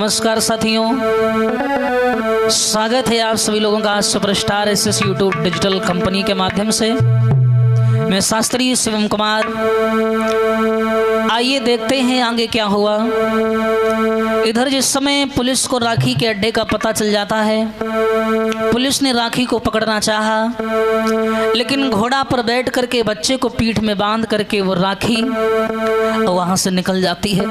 नमस्कार साथियों, स्वागत है आप सभी लोगों का superstar SS YouTube digital company के माध्यम से। मैं शास्त्री शिवम कुमार। आइए देखते हैं आगे क्या हुआ। इधर जिस समय पुलिस को राखी के अड्डे का पता चल जाता है, पुलिस ने राखी को पकड़ना चाहा, लेकिन घोड़ा पर बैठ करके बच्चे को पीठ में बांध करके वो राखी वहां से निकल जाती है।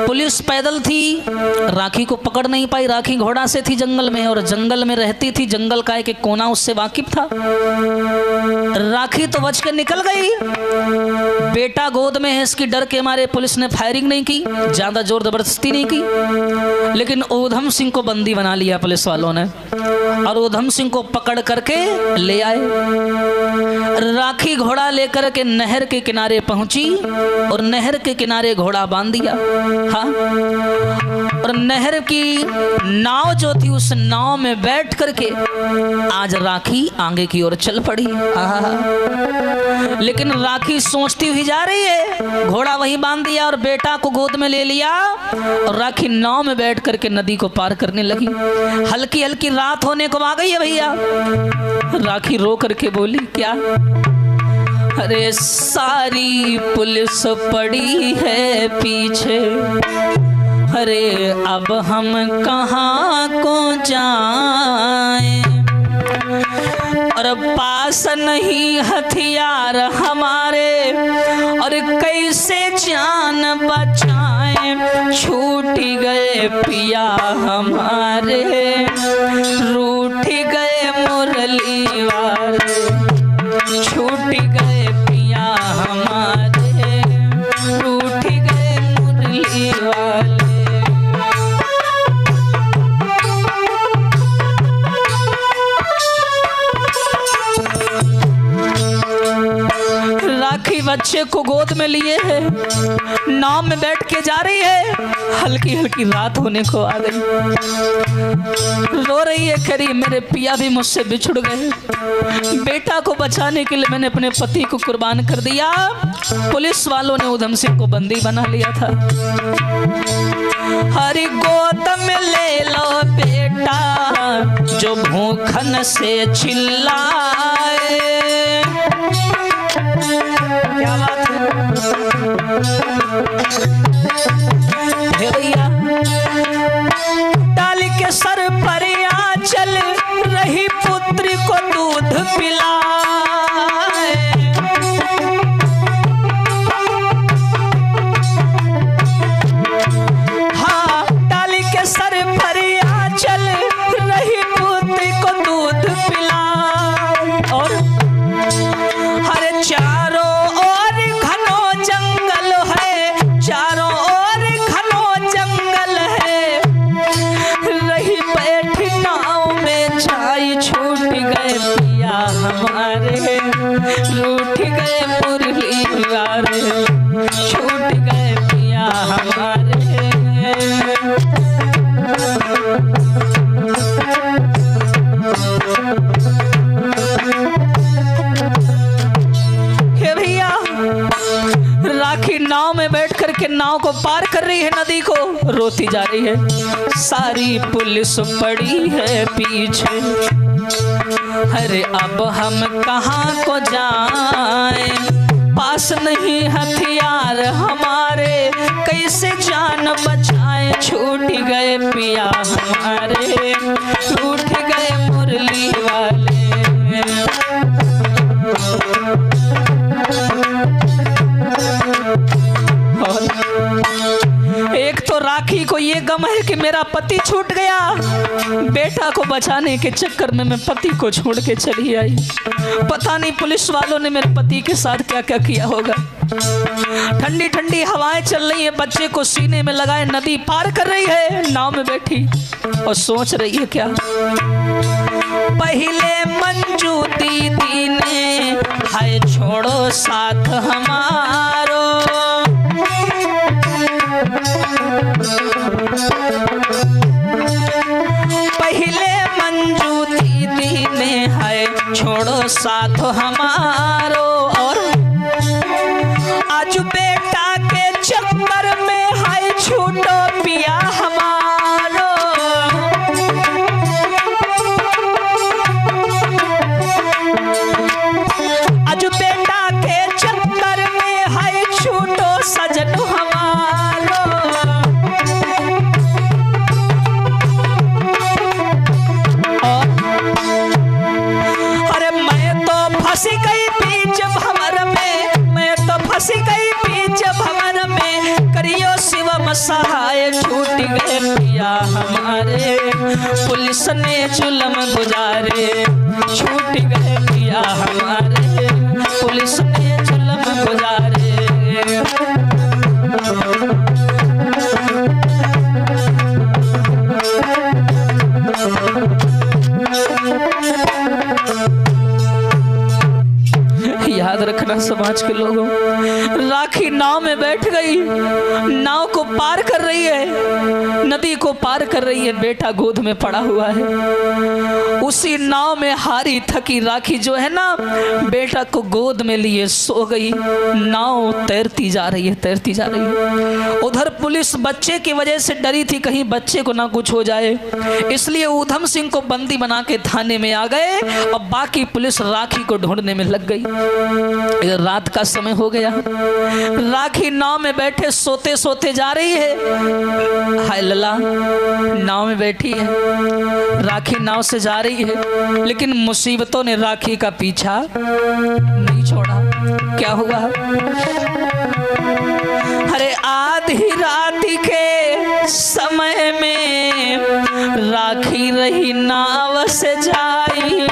पुलिस पैदल थी, राखी को पकड़ नहीं पाई। राखी घोड़ा से थी जंगल में, और जंगल में रहती थी, जंगल का एक कोना उससे वाकिफ था। राखी तो बच के निकल गई। बेटा गोद में है, इसकी डर के मारे पुलिस ने फायरिंग नहीं की, ज्यादा जोर जबरदस्ती नहीं की, लेकिन ऊधम सिंह को बंदी बना लिया पुलिस वालों ने, और ऊधम सिंह को पकड़ करके ले आए। राखी घोड़ा लेकर के नहर के किनारे पहुंची, और नहर के किनारे घोड़ा बांध दिया। हाँ, और नहर की नाव जो थी, उस नाव में बैठ करके आज राखी आगे की ओर चल पड़ी। लेकिन राखी सोचती हुई जा रही है, घोड़ा वहीं बांध दिया और बेटा को गोद में ले लिया, और राखी नाव में बैठ करके नदी को पार करने लगी। हल्की हल्की रात होने को आ गई है भैया। राखी रो करके बोली, क्या? अरे सारी पुलिस पड़ी है पीछे, अरे अब हम कहाँ को जाएं, और पास नहीं हथियार हमारे, और कैसे जान बचाएं। छूट गए पिया हमारे, रूठ गए मुरली वाले, छूट गए पिया हमारे, रूठ गए मुरली वाले। राखी बच्चे को गोद में लिए है, नाव में बैठ के जा रही है। हल्की हल्की रात होने को आ गई, रो रही है, कह रही मेरे पिया भी मुझसे बिछुड़ गए। बेटा को बचाने के लिए मैंने अपने पति को कुर्बान कर दिया। पुलिस वालों ने ऊधम सिंह को बंदी बना लिया था। हरी गोद में ले लो बेटा, जो भूखन से चिल्लाए। क्या बात है भैया। डाल के सर पर आंचल, रही पुत्री को दूध पिलाए। हाँ, डाल के सर पर आंचल, रही पुत्री को दूध पिलाए। और हर चारों ओर घनो जंगल है, चारों ओर घनो जंगल है, रही बैठी नाव में छाई। छूट गए पिया हमारे, रूठ गए मुरली वाले, छूट गए पिया हमारे। राखी नाव में बैठ करके नाव को पार कर रही है, नदी को रोती जा रही है। सारी पुलिस पड़ी है पीछे, अरे अब हम कहाँ को जाएं, पास नहीं हथियार हमारे, कैसे जान बचाएं। छूट गए पिया हमारे, रूठ गए मुरली वाले। एक तो राखी को ये गम है कि मेरा पति छूट गया, बेटा को बचाने के चक्कर में मैं पति को छोड़ के चली आई। पता नहीं पुलिस वालों ने मेरे पति के साथ क्या क्या किया होगा। ठंडी ठंडी हवाएं चल रही है, बच्चे को सीने में लगाए नदी पार कर रही है, नाव में बैठी और सोच रही है क्या। पहले मंजू दीदी ने हाय छोड़ो साथ हमारो, पहले मंजू दीदी ने है छोड़ो साथ हमारो, और आज बेटा के चक्कर में है छूटो पिया हमारो। सहाय छूट गए पिया हमारे, पुलिस ने जुल्म गुजारे। छूट गए पिया हमारे, पुलिस ने जुल्म गुजारे। याद रखना समाज के लोगों, राखी नाव में बैठ गई, नाव को पार कर रही है, नदी को पार कर रही है, बेटा गोद में पड़ा हुआ है। उसी नाव में हारी थकी राखी जो है ना, बेटा को गोद में लिए सो गई। नाव तैरती जा रही है, तैरती जा रही है। उधर पुलिस बच्चे की वजह से डरी थी, कहीं बच्चे को ना कुछ हो जाए, इसलिए ऊधम सिंह को बंदी बना के थाने में आ गए और बाकी पुलिस राखी को ढूंढने में लग गई। रात का समय हो गया, राखी नाव में बैठे सोते सोते जा रही है। हाय लला, नाव में बैठी है, राखी नाव से जा रही है, लेकिन मुसीबतों ने राखी का पीछा नहीं छोड़ा। क्या हुआ? अरे आधी रात के समय में राखी रही नाव से जाई।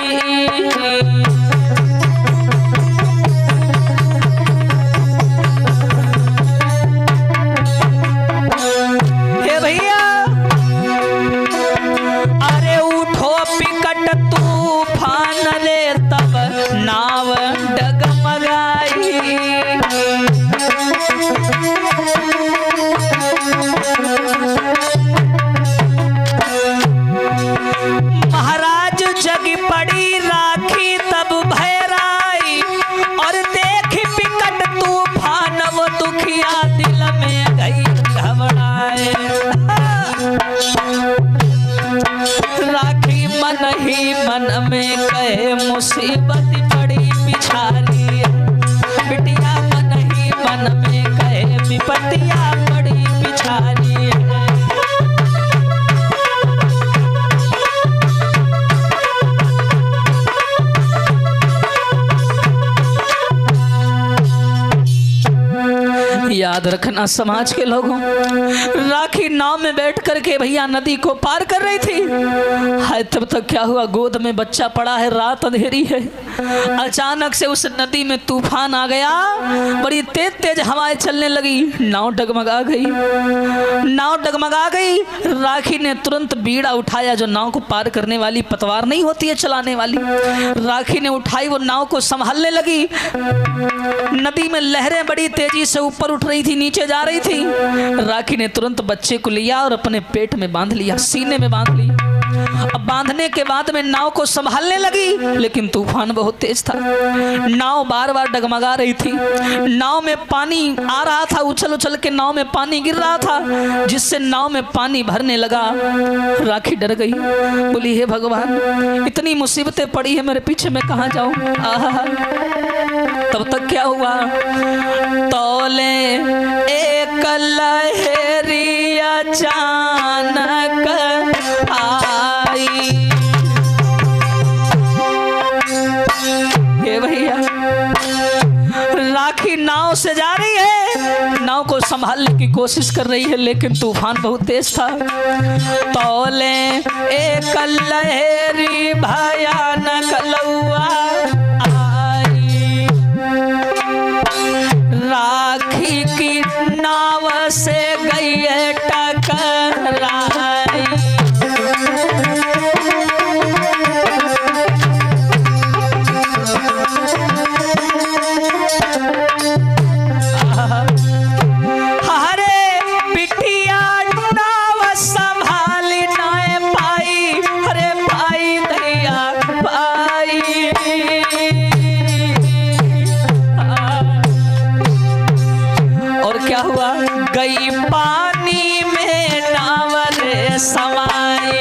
महाराज जगी पड़ी राखी तब भैराई, और देख बिकट तूफान वो दुखिया दिल में गई घबराए। राखी मन ही मन में कहे मुसीबत पड़ी पिछारी, बिटिया मन ही मन में कहे विपत्तियां पड़ी पिछारी। याद रखना समाज के लोगों, राखी नाव में बैठ करके भैया नदी को पार कर रही थी। हाय तब तक क्या हुआ, गोद में बच्चा पड़ा है, रात अंधेरी है। अचानक से उस नदी में तूफान आ गया, बड़ी तेज तेज हवाएं चलने लगी, नाव डगमगा गई, नाव डगमगा गई। राखी ने तुरंत बीड़ा उठाया, जो नाव को पार करने वाली पतवार नहीं होती है चलाने वाली, राखी ने उठाई, वो नाव को संभालने लगी। नदी में लहरें बड़ी तेजी से ऊपर उठ रही थी, नीचे जा रही थी। राखी ने तुरंत बच्चे को लिया और अपने पेट में बांध लिया, सीने में बांध लिया। अब बांधने के बाद में नाव को संभालने लगी, लेकिन तूफान बहुत तेज था, नाव बार बार डगमगा रही थी। नाव में पानी आ रहा था, उछल उछल के नाव में पानी गिर रहा था, जिससे नाव में पानी भरने लगा। राखी डर गई, बोली हे भगवान, इतनी मुसीबतें पड़ी है, मेरे पीछे मैं कहाँ जाऊं। तब तक क्या हुआ, तौले एक लहरी अचानक आई। ये भैया राखी नाव से जा रही है, नाव को संभालने की कोशिश कर रही है, लेकिन तूफान बहुत तेज था। तौले एक लहरी भयानक लौआ आई, राखी की नाव से गई टकराई। गई पानी में नाव रे समाई।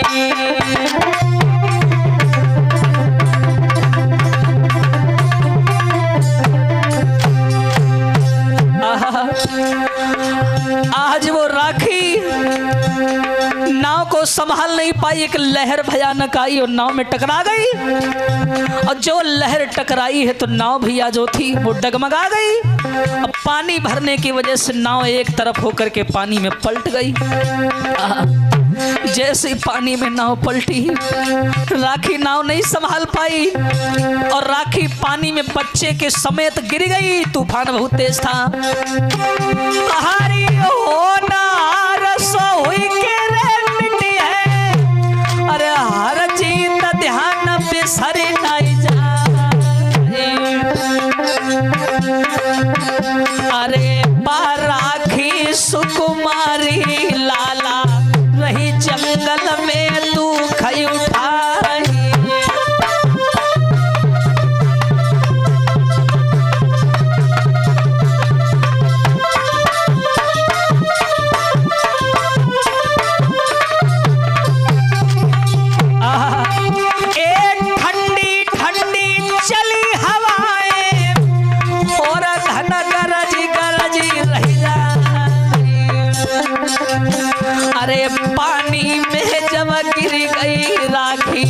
आज वो राखी नाव को संभाल नहीं पाई, एक लहर भयानक आई और नाव में टकरा गई। और जो लहर टकराई है तो नाव भैया जो थी वो डगमगा गई। अब पानी भरने की वजह से नाव एक तरफ होकर के पानी में पलट गई। जैसे ही पानी में नाव पलटी, राखी नाव नहीं संभाल पाई और राखी पानी में बच्चे के समेत गिर गई। तूफान बहुत तेज था। हरी होना रसोई के रे मिट्टी है, अरे हर चीज ध्यान बिसर नहीं जाए। अरे राखी सुकुमारी लाला रही जंगल में तू खई उठाई। एक ठंडी ठंडी चली हवाएं और घन गरज गरज रही जाए। अरे पानी में जब गिर गई राखी,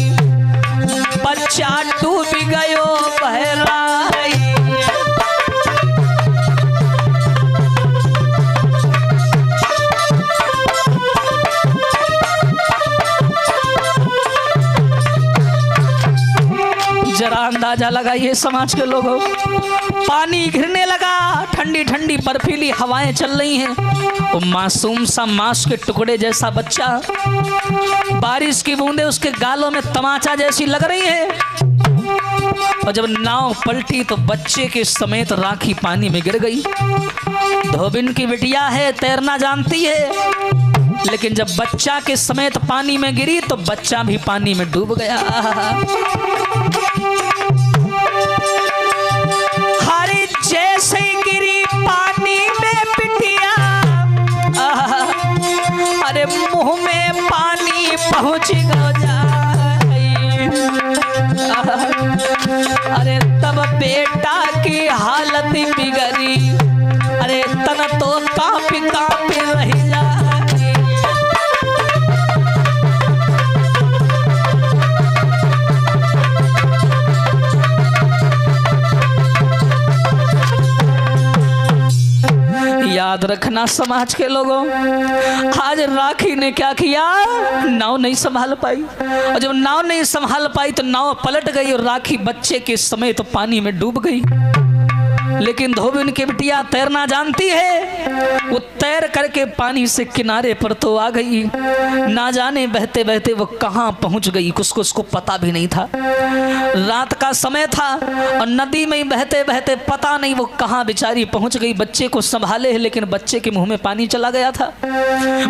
बच्चा डूब गयो बहराई। जरा अंदाजा लगाइए समाज के लोगों, पानी घिरने लगा, ठंडी ठंडी बर्फीली हवाएं चल रही हैं। वो मासूम सा मांस के टुकड़े जैसा बच्चा, बारिश की बूंदें उसके गालों में तमाचा जैसी लग रही है। और जब नाव पलटी तो बच्चे के समेत राखी पानी में गिर गई। धोबिन की बिटिया है, तैरना जानती है, लेकिन जब बच्चा के समेत पानी में गिरी तो बच्चा भी पानी में डूब गया। हरी जैसे गिरी पानी में बिटिया, अरे मुंह में पानी पहुंच गया। अरे तब बेटा की हालत बिगड़ी, अरे तन तो कांपी कांपी रही जा। याद रखना समाज के लोगों, आज राखी ने क्या किया, नाव नहीं संभाल पाई। और जब नाव नहीं संभाल पाई तो नाव पलट गई और राखी बच्चे के समेत तो पानी में डूब गई। लेकिन धोबिन की बिटिया तैरना जानती है, वो तैर करके पानी से किनारे पर तो आ गई। ना जाने बहते बहते वो कहाँ पहुंच गई, कुछ उसको पता भी नहीं था। रात का समय था और नदी में बहते बहते पता नहीं वो कहाँ बेचारी पहुंच गई। बच्चे को संभाले, लेकिन बच्चे के मुंह में पानी चला गया था।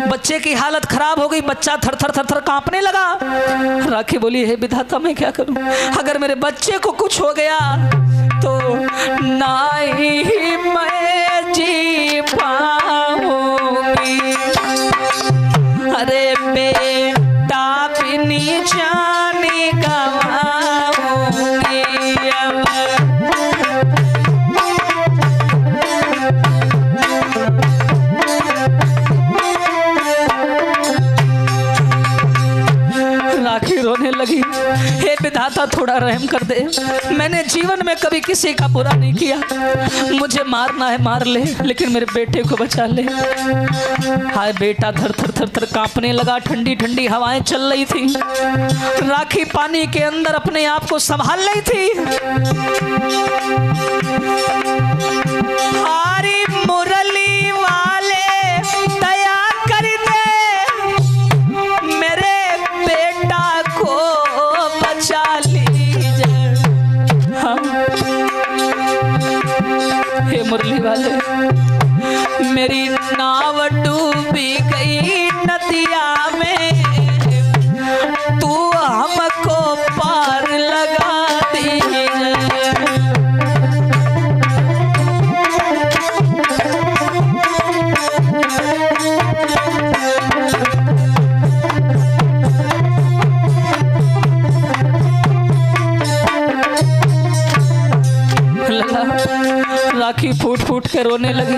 बच्चे की हालत खराब हो गई, बच्चा थर थर थर थर कांपने लगा। राखी बोली, हे विधाता मैं क्या करूं, अगर मेरे बच्चे को कुछ हो गया तो नहीं मैं जी पाऊंगी। अरे बेटा बिनी जाने गवाऊंगी। राखी रोने लगी, हे विधाता थोड़ा रहम कर दे, मैंने जीवन में कभी किसी का बुरा नहीं किया, मुझे मारना है मार ले, लेकिन मेरे बेटे को बचा ले। हाय बेटा थर थर थर थर कांपने लगा, ठंडी ठंडी हवाएं चल रही थी। राखी पानी के अंदर अपने आप को संभाल रही थी। हारी मुरली वाले दया कर दे, मेरे बेटा को बचा लीजिए। हे मुरली वाले, मेरी नाव डूबी गई नदिया में, तू हमको पार लगा दीजिए। राखी फूट फूट के रोने लगी।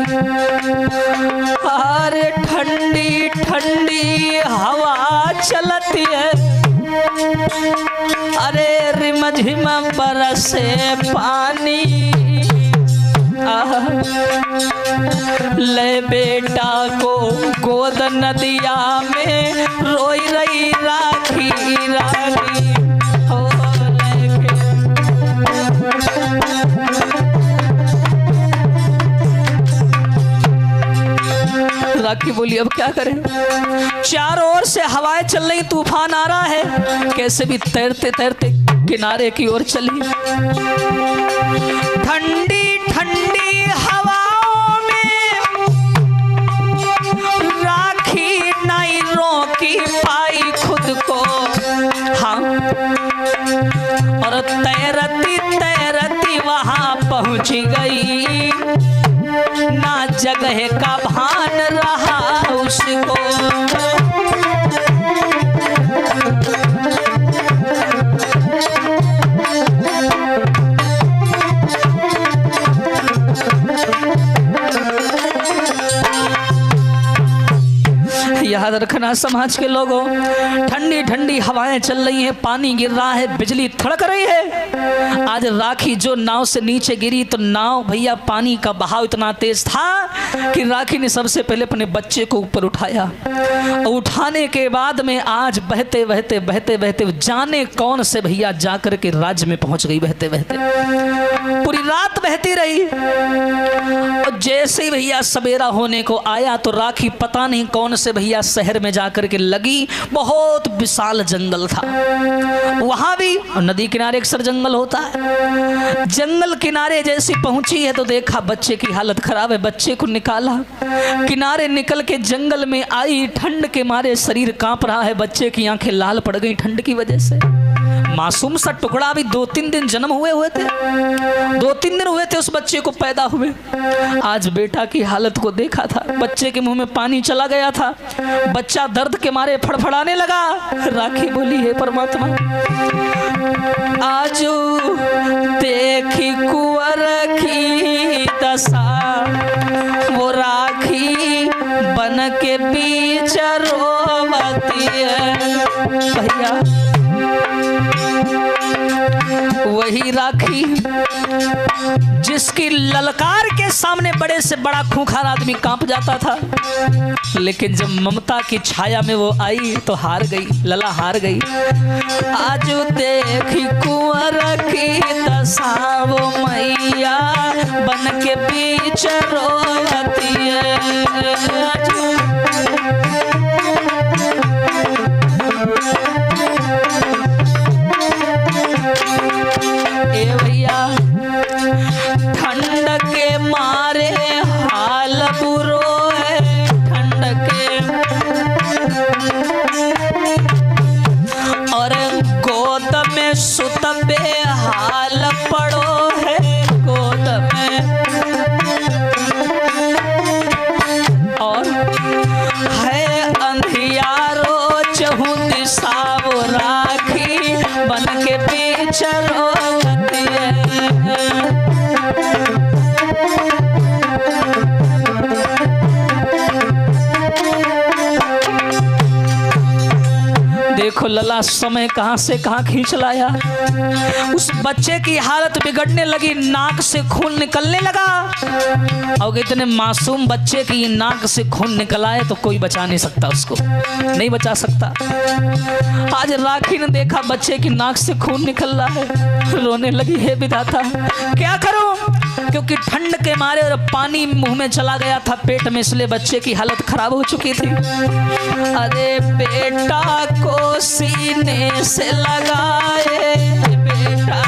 अरे ठंडी ठंडी हवा चलती है, अरे रिमझिम बरसे पानी, ले बेटा को गोद नदिया में रोई रही राखी रानी हो लेके। राखी बोली अब क्या करें, चारों ओर से हवाएं चल रही, तूफान आ रहा है, कैसे भी तैरते तैरते किनारे की ओर चली। ठंडी ठंडी हवाओं में राखी नहीं रोकी पाई खुद को, हाँ, और तैरती तैरती वहां पहुंच गई, ना जगह का भान रहा उसको। याद रखना समाज के लोगों, ठंडी ठंडी हवाएं चल रही हैं, पानी गिर रहा है, बिजली थड़क रही है। आज राखी जो नाव से नीचे गिरी तो नाव भैया पानी का बहाव इतना तेज था कि राखी ने सबसे पहले अपने बच्चे को ऊपर उठाया, और उठाने के बाद में आज बहते बहते बहते बहते जाने कौन से भैया जाकर के राज्य में पहुंच गई। बहते बहते पूरी रात बहती रही, और जैसे ही भैया सवेरा होने को आया तो राखी पता नहीं कौन से भैया शहर में जाकर के लगी। बहुत विशाल जंगल था, वहां भी नदी किनारे अक्सर जंगल होता है। जंगल किनारे जैसी पहुंची है तो देखा बच्चे की हालत खराब है, बच्चे को निकाला, किनारे निकल के जंगल में आई, ठंड के मारे शरीर कांप रहा है, बच्चे की आंखें लाल पड़ गई ठंड की वजह से। मासूम सा टुकड़ा, अभी 2-3 दिन जन्म हुए थे, 2-3 दिन हुए थे उस बच्चे को पैदा हुए। आज बेटा की हालत को देखा था, बच्चे के मुंह में पानी चला गया था, बच्चा दर्द के मारे फड़फड़ाने लगा। राखी बोली हे परमात्मा, आज देखी कुंवर की दशा, वो राखी बन के बीच रोवती है। भैया वही राखी जिसकी ललकार के सामने बड़े से बड़ा खूंखार आदमी कांप जाता था, लेकिन जब ममता की छाया में वो आई तो हार गई, लला हार गई। आज देखी कुंवर की दशा, वो मैया बन के बीच रोती है। ए भैया ठंड के मारे हाल बुरो है, ठंड के, और गोद में सुत बेहाल पड़ो है, गोद में, और है अंधियारो चहु दिशा, वो राखी बन के बीच रोती है। देखो लला समय कहां से कहां खींच लाया। उस बच्चे की हालत बिगड़ने लगी, नाक से खून निकलने लगा, और इतने मासूम बच्चे की नाक से खून निकल आए तो कोई बचा नहीं सकता, उसको नहीं बचा सकता। आज राखी ने देखा बच्चे की नाक से खून निकल रहा है, रोने लगी हे विधाता क्या करूं, क्योंकि ठंड के मारे और पानी मुंह में चला गया था पेट में, इसलिए बच्चे की हालत खराब हो चुकी थी। अरे बेटा को सीने से लगाए, बेटा,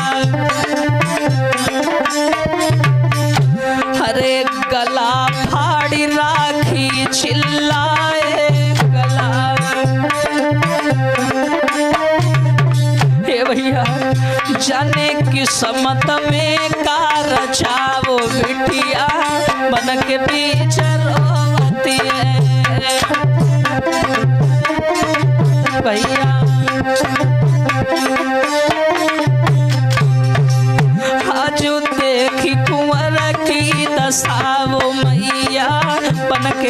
अरे गला फाड़ी राखी चिल्लाए, गला। हे भैया जाने किस्मत में का रचा, वो बिटिया बन के बीच रोती है। भैया आज देखी कुंवर की दशा,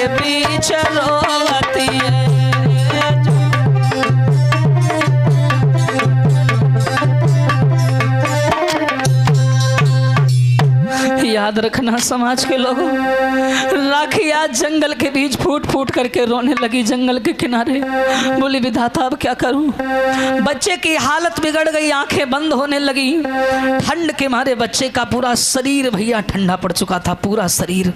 बीच रोवती है। याद रखना समाज के लोगों, राखी आज जंगल के बीच फूट फूट करके रोने लगी जंगल के किनारे। बोली विधाता अब क्या करूं, बच्चे की हालत बिगड़ गई, आंखें बंद होने लगी। ठंड के मारे बच्चे का पूरा शरीर भैया ठंडा पड़ चुका था, पूरा शरीर।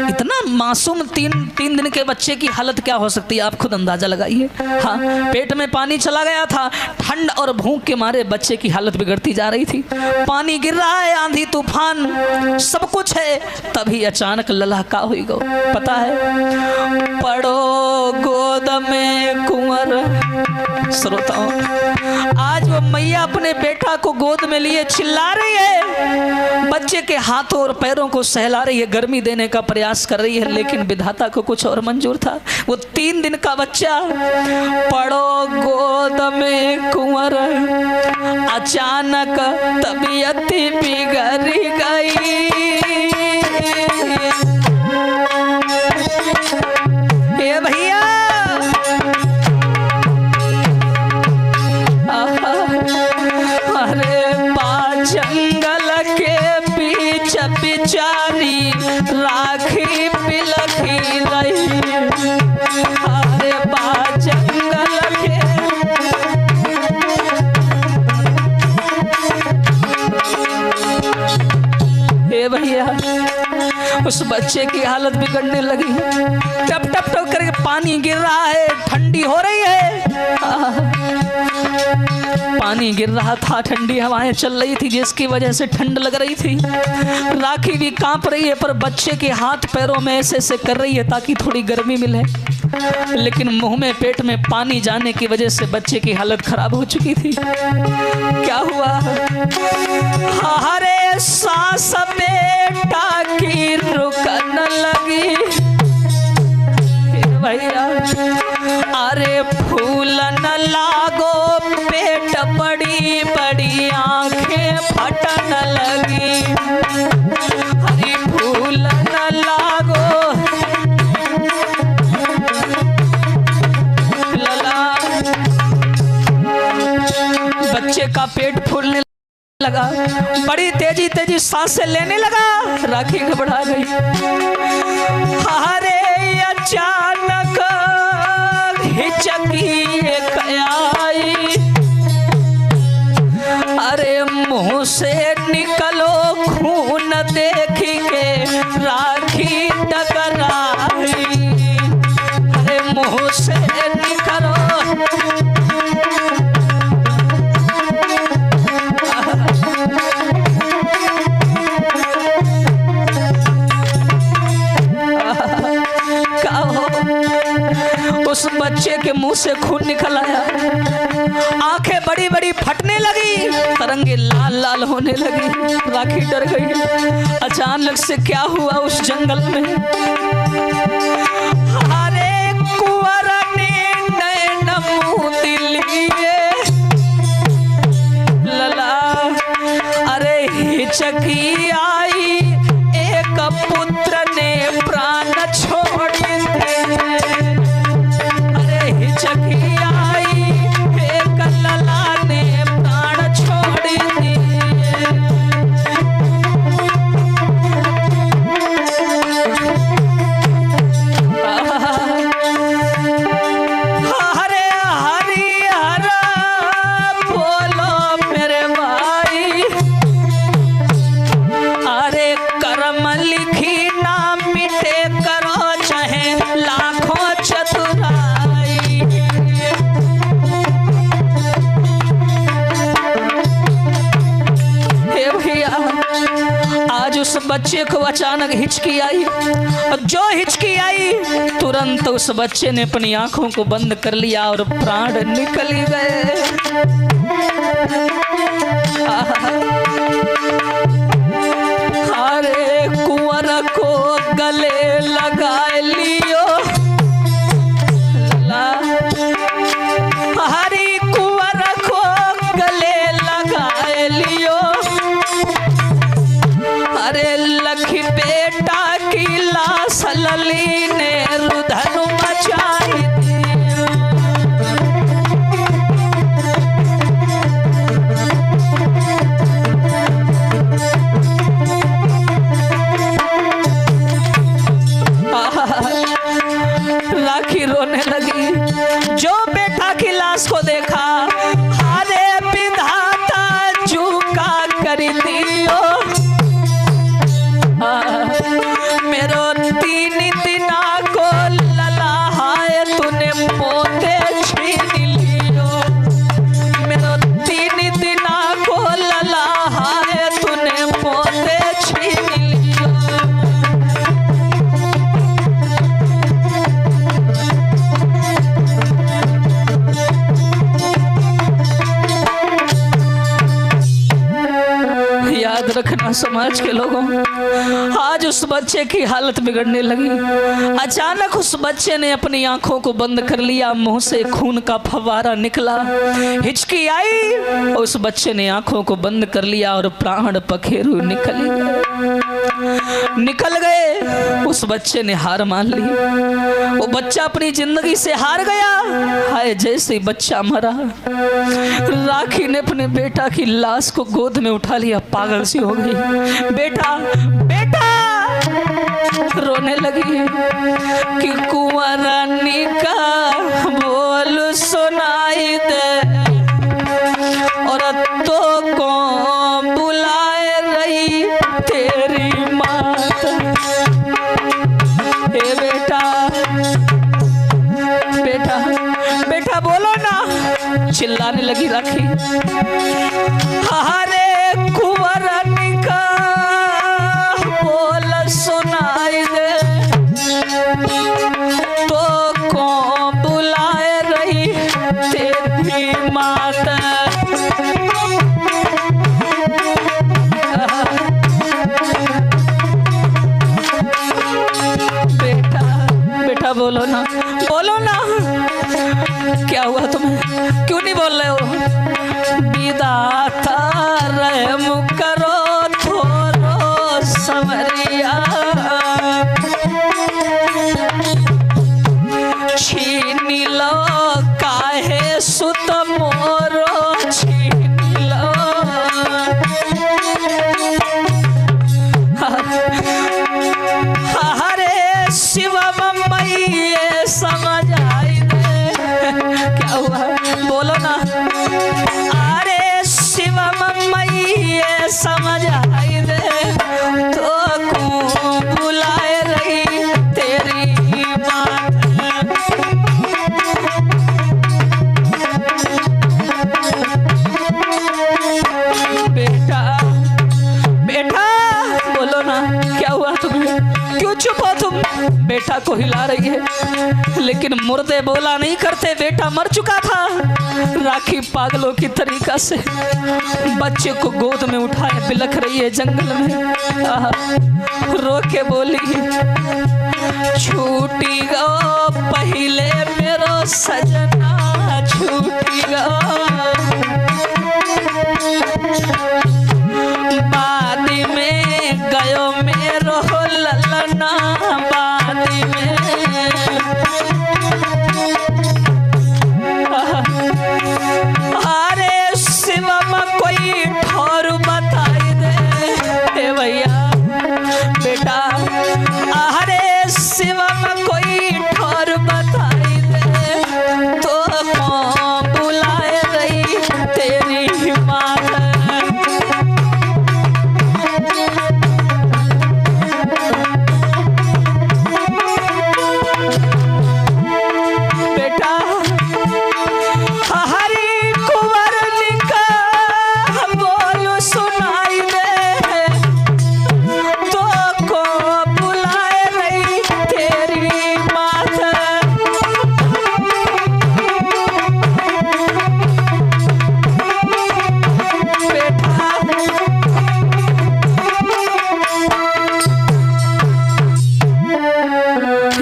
इतना मासूम तीन दिन के बच्चे की हालत क्या हो सकती है, आप खुद अंदाजा लगाइए। हाँ, पेट में पानी चला गया था, ठंड और भूख के मारे बच्चे की हालत बिगड़ती जा रही थी। पानी गिर रहा है, आंधी तूफान सब कुछ है, तभी अचानक ललका हुई गो। पता है, पड़ो गोद में कुंवर। श्रोताओं, आज वो मैया अपने बेटा को गोद में लिए चिल्ला रही है, बच्चे के हाथों और पैरों को सहला रही है, गर्मी देने का प्रयास कर रही है, लेकिन विधाता को कुछ और मंजूर था। वो 3 दिन का बच्चा पड़ो गोद में कुंवर, अचानक तबीयत बिगड़ गई। ये भैया अरे जंगल के बीच बिचारी राखी बिलखी रही। अरे जंगल के हे भैया, उस बच्चे की हालत बिगड़ने लगी। टप टप टप करके पानी गिर रहा है, ठंडी हो रही है। पानी गिर रहा था, ठंडी हवाएं चल रही थी, जिसकी वजह से ठंड लग रही थी। राखी भी कांप रही है, पर बच्चे के हाथ पैरों में ऐसे ऐसे कर रही है ताकि थोड़ी गर्मी मिले। लेकिन मुंह में पेट में पानी जाने की वजह से बच्चे की हालत खराब हो चुकी थी। क्या हुआ, हरे सांस बेटा की रुकन लगी। भैया अरे फूल न लागो, पेट बड़ी बड़ी आंखें फटन लगी। अरे फूल न लागो लला, बच्चे का पेट फूलने लगा, बड़ी तेजी तेजी सांसें लेने लगा। राखी घबरा गई। अरे अचानक हिचकी एक आई, अरे मुंह से निकलो खून देख के राखी टकराई। अरे मुंह से निकलो, उस बच्चे के मुंह से खून निकल आया, आंखें बड़ी बड़ी फटने लगी, तरंगे लाल लाल होने लगी। राखी डर गई। अचानक से क्या हुआ उस जंगल में, अरे कुंवर ने नैन मूंद लिए लला। अरे हिचकी आई, एक पुत्र ने प्राण छोड़ दिए। अरे हिचकी आई, एक लला ने प्राण छोड़ दिए। हरे हरि हर बोलो मेरे भाई, अरे कर्म लिखी ना मिटे, करो चाहे लाखों चतुराई। हे भैया, आज उस बच्चे को अचानक हिचकी आई, और जो हिचकी आई तुरंत उस बच्चे ने अपनी आंखों को बंद कर लिया और प्राण निकल गए। अरे कुंवर को गले लगा लियो, हरी कुंवर को गले लगा लियो। अरे लखी बेटा की लाश लली ने राखी रोने लगी। जो बेटा की लाश को देखा, अरे विधाता झुका कर दियो, मेरो 3 दिना को लला हाय तूने पोते छीन लियो, मेरो 3 दिना को लला हाय तूने पोते छीन लियो। याद रखना समाज के लोगों, आज उस बच्चे की हालत बिगड़ने लगी। अचानक उस बच्चे ने अपनी आंखों को बंद कर लिया, मुंह से खून का फव्वारा निकला, हिचकी आई, उस बच्चे ने आंखों को बंद कर लिया और प्राण पखेरु निकल गए। उस बच्चे ने हार मान ली, वो बच्चा अपनी जिंदगी से हार गया। हाय, जैसे ही बच्चा मरा, राखी ने अपने बेटा की लाश को गोद में उठा लिया, पागल सी हो गई। बेटा बेटा रोने लगी कि कुंवरानी का बोल सुनाई दे, और तो को बुलाए रही तेरी मात। ए बेटा बेटा बेटा बोलो ना, चिल्लाने लगी राखी। हरे कुंवरानी का बोल सुनाई दे, तो कौन बुलाए रही तेरी माता। बेटा बेटा बोलो ना, बोलो ना, क्या हुआ तुम्हें, क्यों नहीं बोल रहे हो? विधाता रहम करो थोरो समरिया, छीन लो काहे सुत मोरो, छीन लो। हरे शिव मैये समझ आई दे, क्या हुआ बोलो ना। अरे शिव मैये समझ आई दे, तो को बुलाए रही तेरी मात। बेटा बेटा बोलो ना, क्या हुआ तुम्हें, क्यों चुप हो तुम? बेटा को हिला रही है, लेकिन मुर्दे बोला नहीं करते, बेटा मर चुका था। राखी पागलों की तरीका से बच्चे को गोद में उठाए बिलख रही है जंगल में। रो के बोली, छूटी गो पहले मेरो सजना, छूटी गो बाद में गयो मेरो ललना, बाद में। अरे शिवम कोई ठौर बताई दे, हे भैया बेटा, अरे शिवम कोई ठौर बताई दे, तो कौन बुलाए रही तेरी माँ।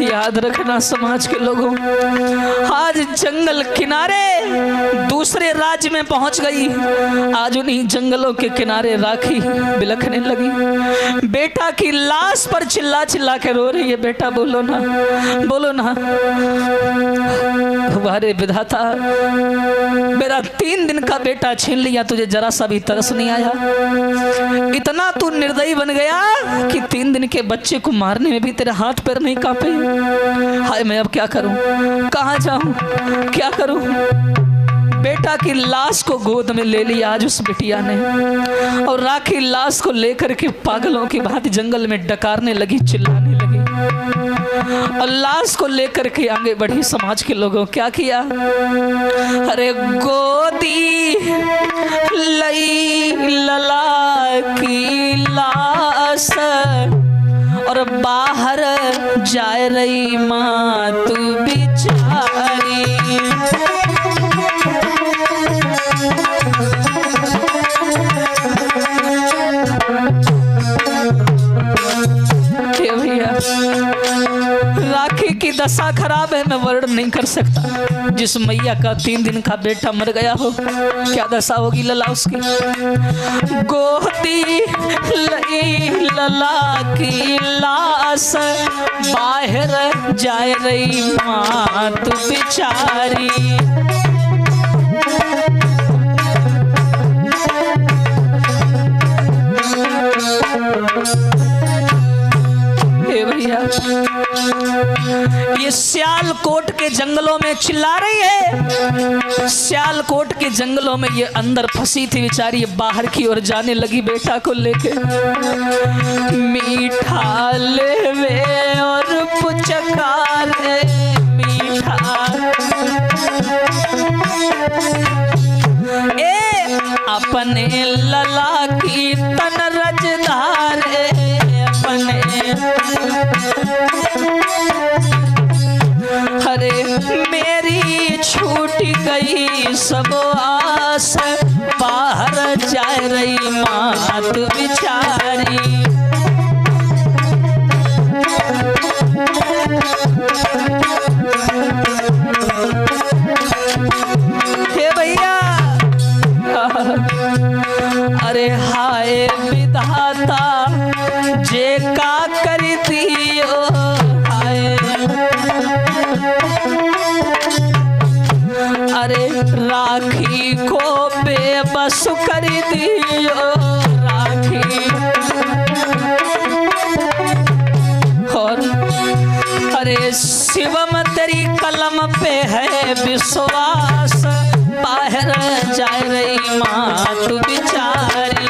याद रखना समाज के लोगों, आज जंगल किनारे दूसरे राज्य में पहुंच गई। आज उन्हीं जंगलों के किनारे राखी बिलखने लगी, बेटा की लाश पर चिल्ला चिल्ला के रो रही है। बेटा बोलो ना, बोलो ना। हुआ रे विधाता, मेरा 3 दिन का बेटा छीन लिया, तुझे जरा सा भी तरस नहीं आया? इतना तू निर्दयी बन गया कि 3 दिन के बच्चे को मारने में भी तेरे हाथ पैर नहीं कांपे। हाय मैं अब क्या करूं, कहां जाऊं, क्या करूं? बेटा की लाश को गोद में ले लिया आज उस बिटिया ने, और राखी लाश को लेकर के पागलों की भांति जंगल में डकारने लगी, चिल्लाने लगी, और लाश को लेकर के आगे बढ़ी। समाज के लोगों क्या किया? अरे गोदी लई लला की लाश और बाहर जाए रही माँ तू बिचारी। राखी की दशा खराब है, मैं वर्णन नहीं कर सकता। जिस मैया का 3 दिन का बेटा मर गया हो, क्या दशा होगी लला उसकी। गोदी लई लला की लाश बाहर जाए रही माँ तू बिचारी। भैया ये सियालकोट के जंगलों में चिल्ला रही है। सियालकोट के जंगलों में ये अंदर फंसी थी बेचारी, ये बाहर की ओर जाने लगी बेटा को लेके। मीठा लेवे और पुचकारे मीठा, ए अपने लला की तन रजधारे, अपने अरे मेरी छूट गई सब आस, बाहर जा रही माँ तू बिचारी। हे भैया अरे हाय विधाता जे का कर दियो, हाय अरे राखी को बेबस कर दियो राखी। और अरे शिवम तेरी कलम पे है विश्वास, बाहर जा रही माँ तू बिचारी।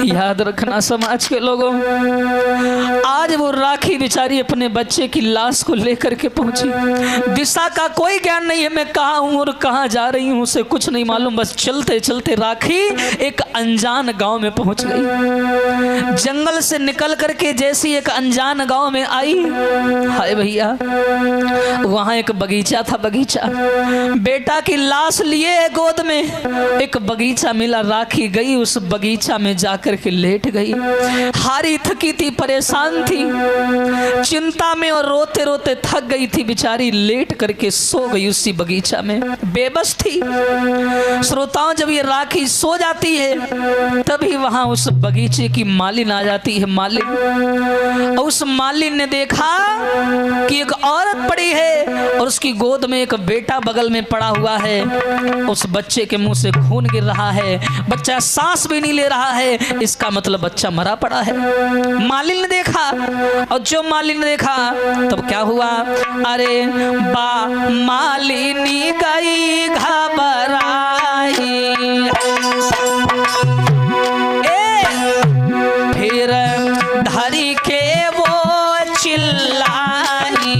याद रखना समाज के लोगों, आज वो राखी बेचारी अपने बच्चे की लाश को लेकर के पहुंची। दिशा का कोई ज्ञान नहीं है, मैं कहाँ हूँ और कहाँ जा रही हूँ उसे कुछ नहीं मालूम। बस चलते चलते राखी एक अनजान गांव में पहुंच गई। जंगल से निकल करके जैसी एक अनजान गांव में आई, हाय भैया वहां एक बगीचा था। बगीचा, बेटा की लाश लिए गोद में एक बगीचा मिला। राखी गई उस बगीचा में जाकर के लेट गई। हारी थकी थी, परेशान थी, चिंता में और रोते रोते थक गई थी बेचारी। लेट करके सो गई उसी बगीचा में, बेबस थी। श्रोताओं जब ये राखी सो जाती है तभी वहां उस बगीचे की मालिन आ जाती है। मालिन, उस मालिन ने देखा कि एक औरत पड़ी है और उसकी गोद में एक बेटा बगल में पड़ा हुआ है। उस बच्चे के मुंह से खून गिर रहा है, बच्चा सांस भी नहीं ले रहा है, इसका मतलब बच्चा मरा पड़ा है। मालिन ने देखा, और जो मालिन ने देखा तब क्या हुआ? अरे बा मालिनी गई घबराई, फिर धरी के वो चिल्लाई,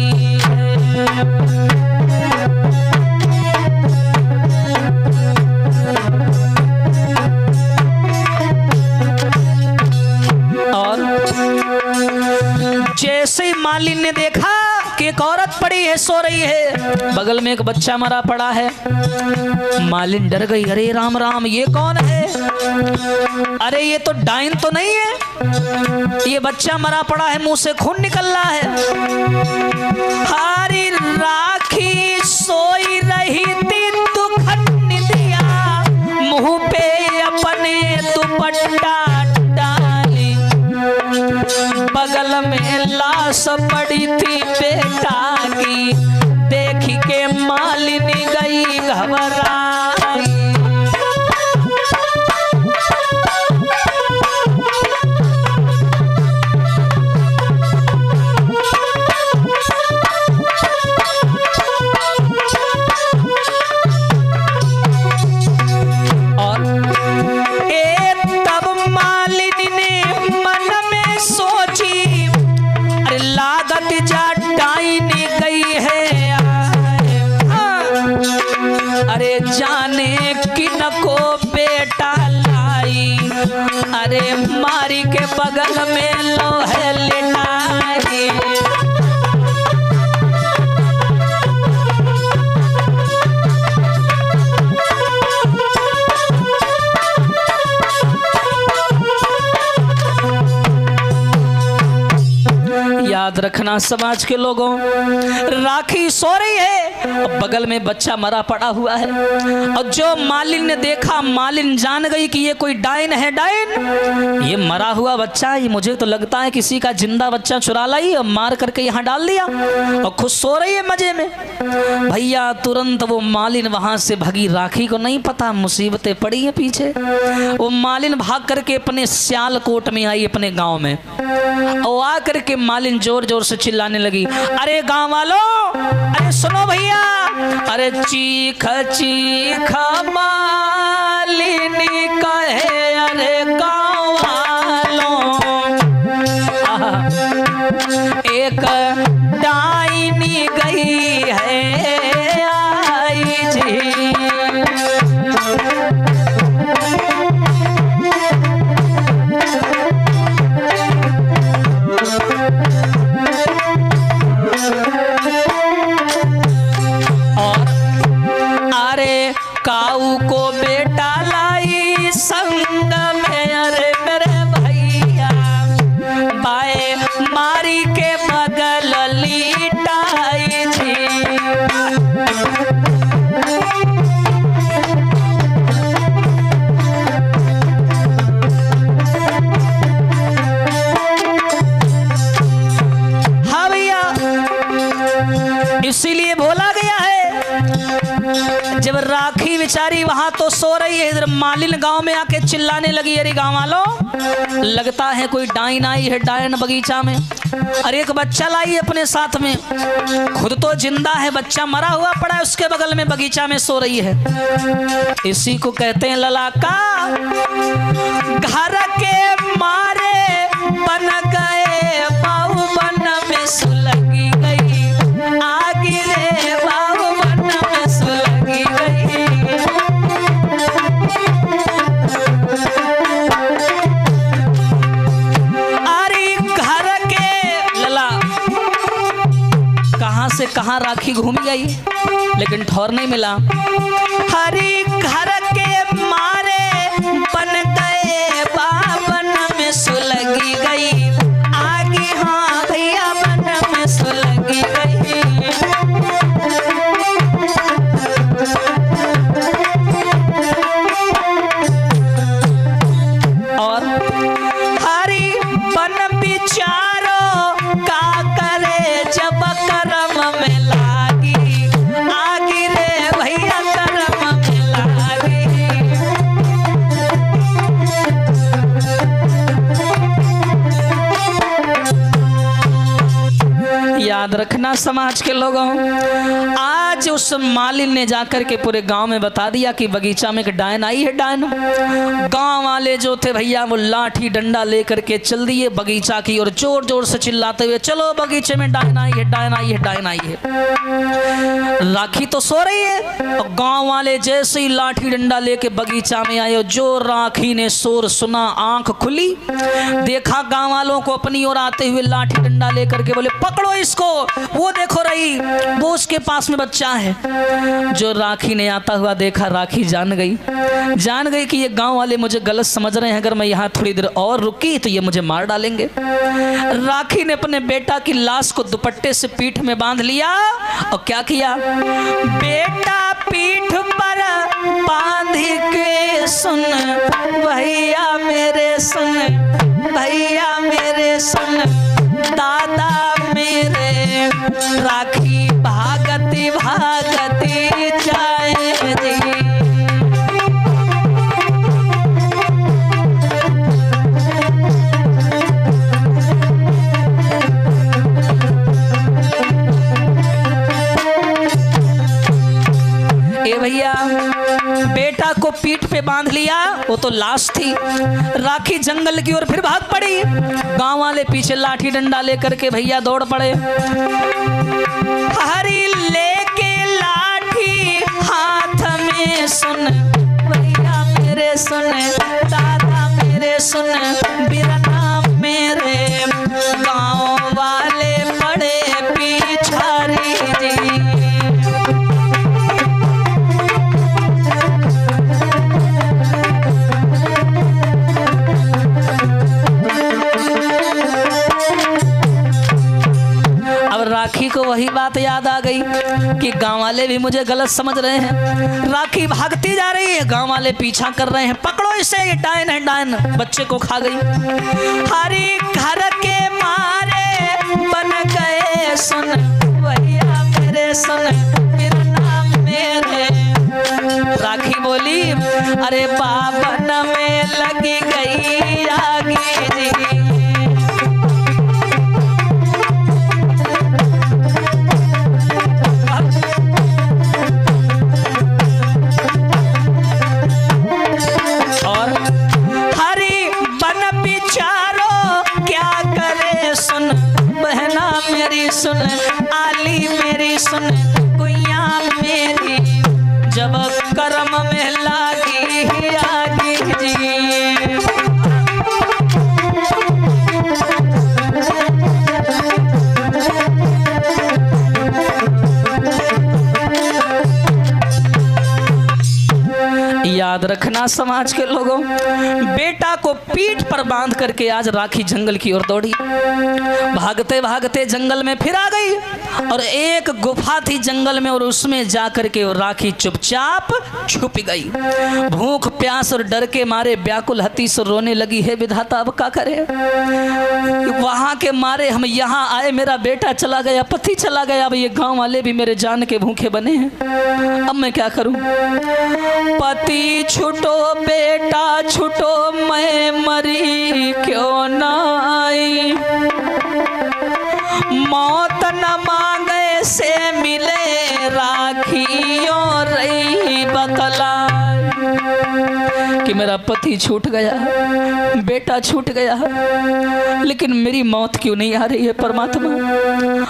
जैसे ही मालिन ने देखा कि एक औरत पड़ी है, सो रही है, बगल में एक बच्चा मरा पड़ा है, मालिन डर गई। अरे राम राम, ये कौन है? अरे ये तो डाइन तो नहीं है, ये बच्चा मरा पड़ा है, मुंह से खून निकल रहा है। हारी राखी सोई देख के मालिन गई घबराई। अरे जाने किन को बेटा लाई, अरे मारी के बगल में लोहे लिटाई। याद रखना समाज के लोगों, राखी सो रही है और बगल में बच्चा मरा पड़ा हुआ है, और जो मालिन ने देखा, मालिन जान गई कि ये कोई डायन है। डायन, ये मरा हुआ बच्चा, ये मुझे तो लगता है किसी का जिंदा बच्चा चुरा लाई और मार करके यहाँ डाल दिया, और खुद सो रही है मजे में। भैया तुरंत वो मालिन वहां से भागी। राखी को नहीं पता मुसीबतें पड़ी है पीछे। वो मालिन भाग करके अपने सियालकोट में आई, अपने गाँव में, और आ करके मालिन जोर जोर से चिल्लाने लगी, अरे गांव वालों, अरे सुनो भैया, अरे चीख चीख मालिनी कहे, अरे गांव वालों, एक डाइनी गई है आई जी। काऊ को बेटा लाई संग में, अरे मेरे भैया, बाए मारी के बगल लिटाई थी। हाँ भैया, इसीलिए बोला गया है, जब राखी बेचारी वहां तो सो रही है, इधर मालिन गांव में आके चिल्लाने लगी, अरे गांव वालों, लगता है कोई डायन आई है, डायन बगीचा में। अरे एक बच्चा लाई अपने साथ में, खुद तो जिंदा है, बच्चा मरा हुआ पड़ा है उसके बगल में, बगीचा में सो रही है। इसी को कहते हैं ललाका, घर के मारे बन गए बाबू, बन में सुलगी गई आगे रे बाबू, बन में सुलगी गई। अरे घर के लला, कहां से कहां राखी घूम गई, लेकिन ठौर नहीं मिला। हरी घर के मारे बन गए बाबन में सुलगी गई आगे, हाँ भैया बन में सुलगी गई। और हरी बन बिचारो का करे, जब कर्म में लागी आगे रे भैया, कर्म में लागी। याद रखना समाज के लोगों, आज उस मालिन ने जाकर के पूरे गांव में बता दिया कि बगीचा में एक डायन आई है। डायन, गांव वाले जो थे भैया वो लाठी डंडा लेकर के चल दिए बगीचा की और जोर जोर से चिल्लाते हुए, चलो बगीचे में डायन आई है, डायन आई है, डायन आई है। राखी तो सो रही है और गांव वाले जैसे ही लाठी डंडा लेके बगीचा में आए, जो राखी ने शोर सुना, आंख खुली, देखा गांव वालों को अपनी ओर आते हुए लाठी डंडा लेकर के, बोले पकड़ो इसको, वो देखो रही, वो उसके पास में बच्चा है। जो राखी ने आता हुआ देखा, राखी जान गई कि ये गांव वाले मुझे गलत समझ रहे हैं, अगर मैं यहाँ थोड़ी देर और रुकी तो ये मुझे मार डालेंगे। राखी ने अपने बेटा की लाश को दुपट्टे से पीठ में बांध लिया और क्या किया, बेटा पीठ पर बांध के सुन भैया मेरे, सुन भैया मेरे, सुन दादा मेरे। राखी भागत भैया बेटा को पीठ पे बांध लिया, वो तो लाश थी। राखी जंगल की ओर फिर भाग पड़ी। गांव वाले पीछे लाठी डंडा लेकर के भैया दौड़ पड़े। हरी लेके लाठी हाथ में, सुन भैया मेरे सुन, दादा मेरे सुन, बिरना मेरे, गांव वाले पड़े पिछारी जी। राखी को वही बात याद आ गई कि गांव वाले भी मुझे गलत समझ रहे हैं। राखी भागती जा रही है, गांव वाले पीछा कर रहे हैं, पकड़ो इसे, ये डायन है डायन, बच्चे को खा गई। हरी घर के मारे बन गए, सुन भैया मेरे सुन, बिरना मेरे। राखी बोली अरे बाबन में लगी गई आगे जी। सुन आली मेरी सुन, गुइया मेरी, जब करम में लागी आगी जी। याद रखना समाज के लोगों, बेटा को पीठ पर बांध करके आज राखी जंगल की ओर दौड़ी। भागते भागते जंगल में फिर आ गई और एक गुफा थी जंगल में, और उसमें जाकर के राखी चुपचाप छुप गई। भूख प्यास और डर के मारे व्याकुल हती से रोने लगी, है विधाता अब क्या करे, वहां के मारे हम यहाँ आए, मेरा बेटा चला गया, पति चला गया, अब ये गांव वाले भी मेरे जान के भूखे बने हैं, अब मैं क्या करूं। पति छुटो बेटा छुटो, मैं मरी क्यों ना आई, मौत न मांगे से मिले, राखियों रही बतलाई कि मेरा पति छूट गया, बेटा छूट गया, लेकिन मेरी मौत क्यों नहीं आ रही है परमात्मा।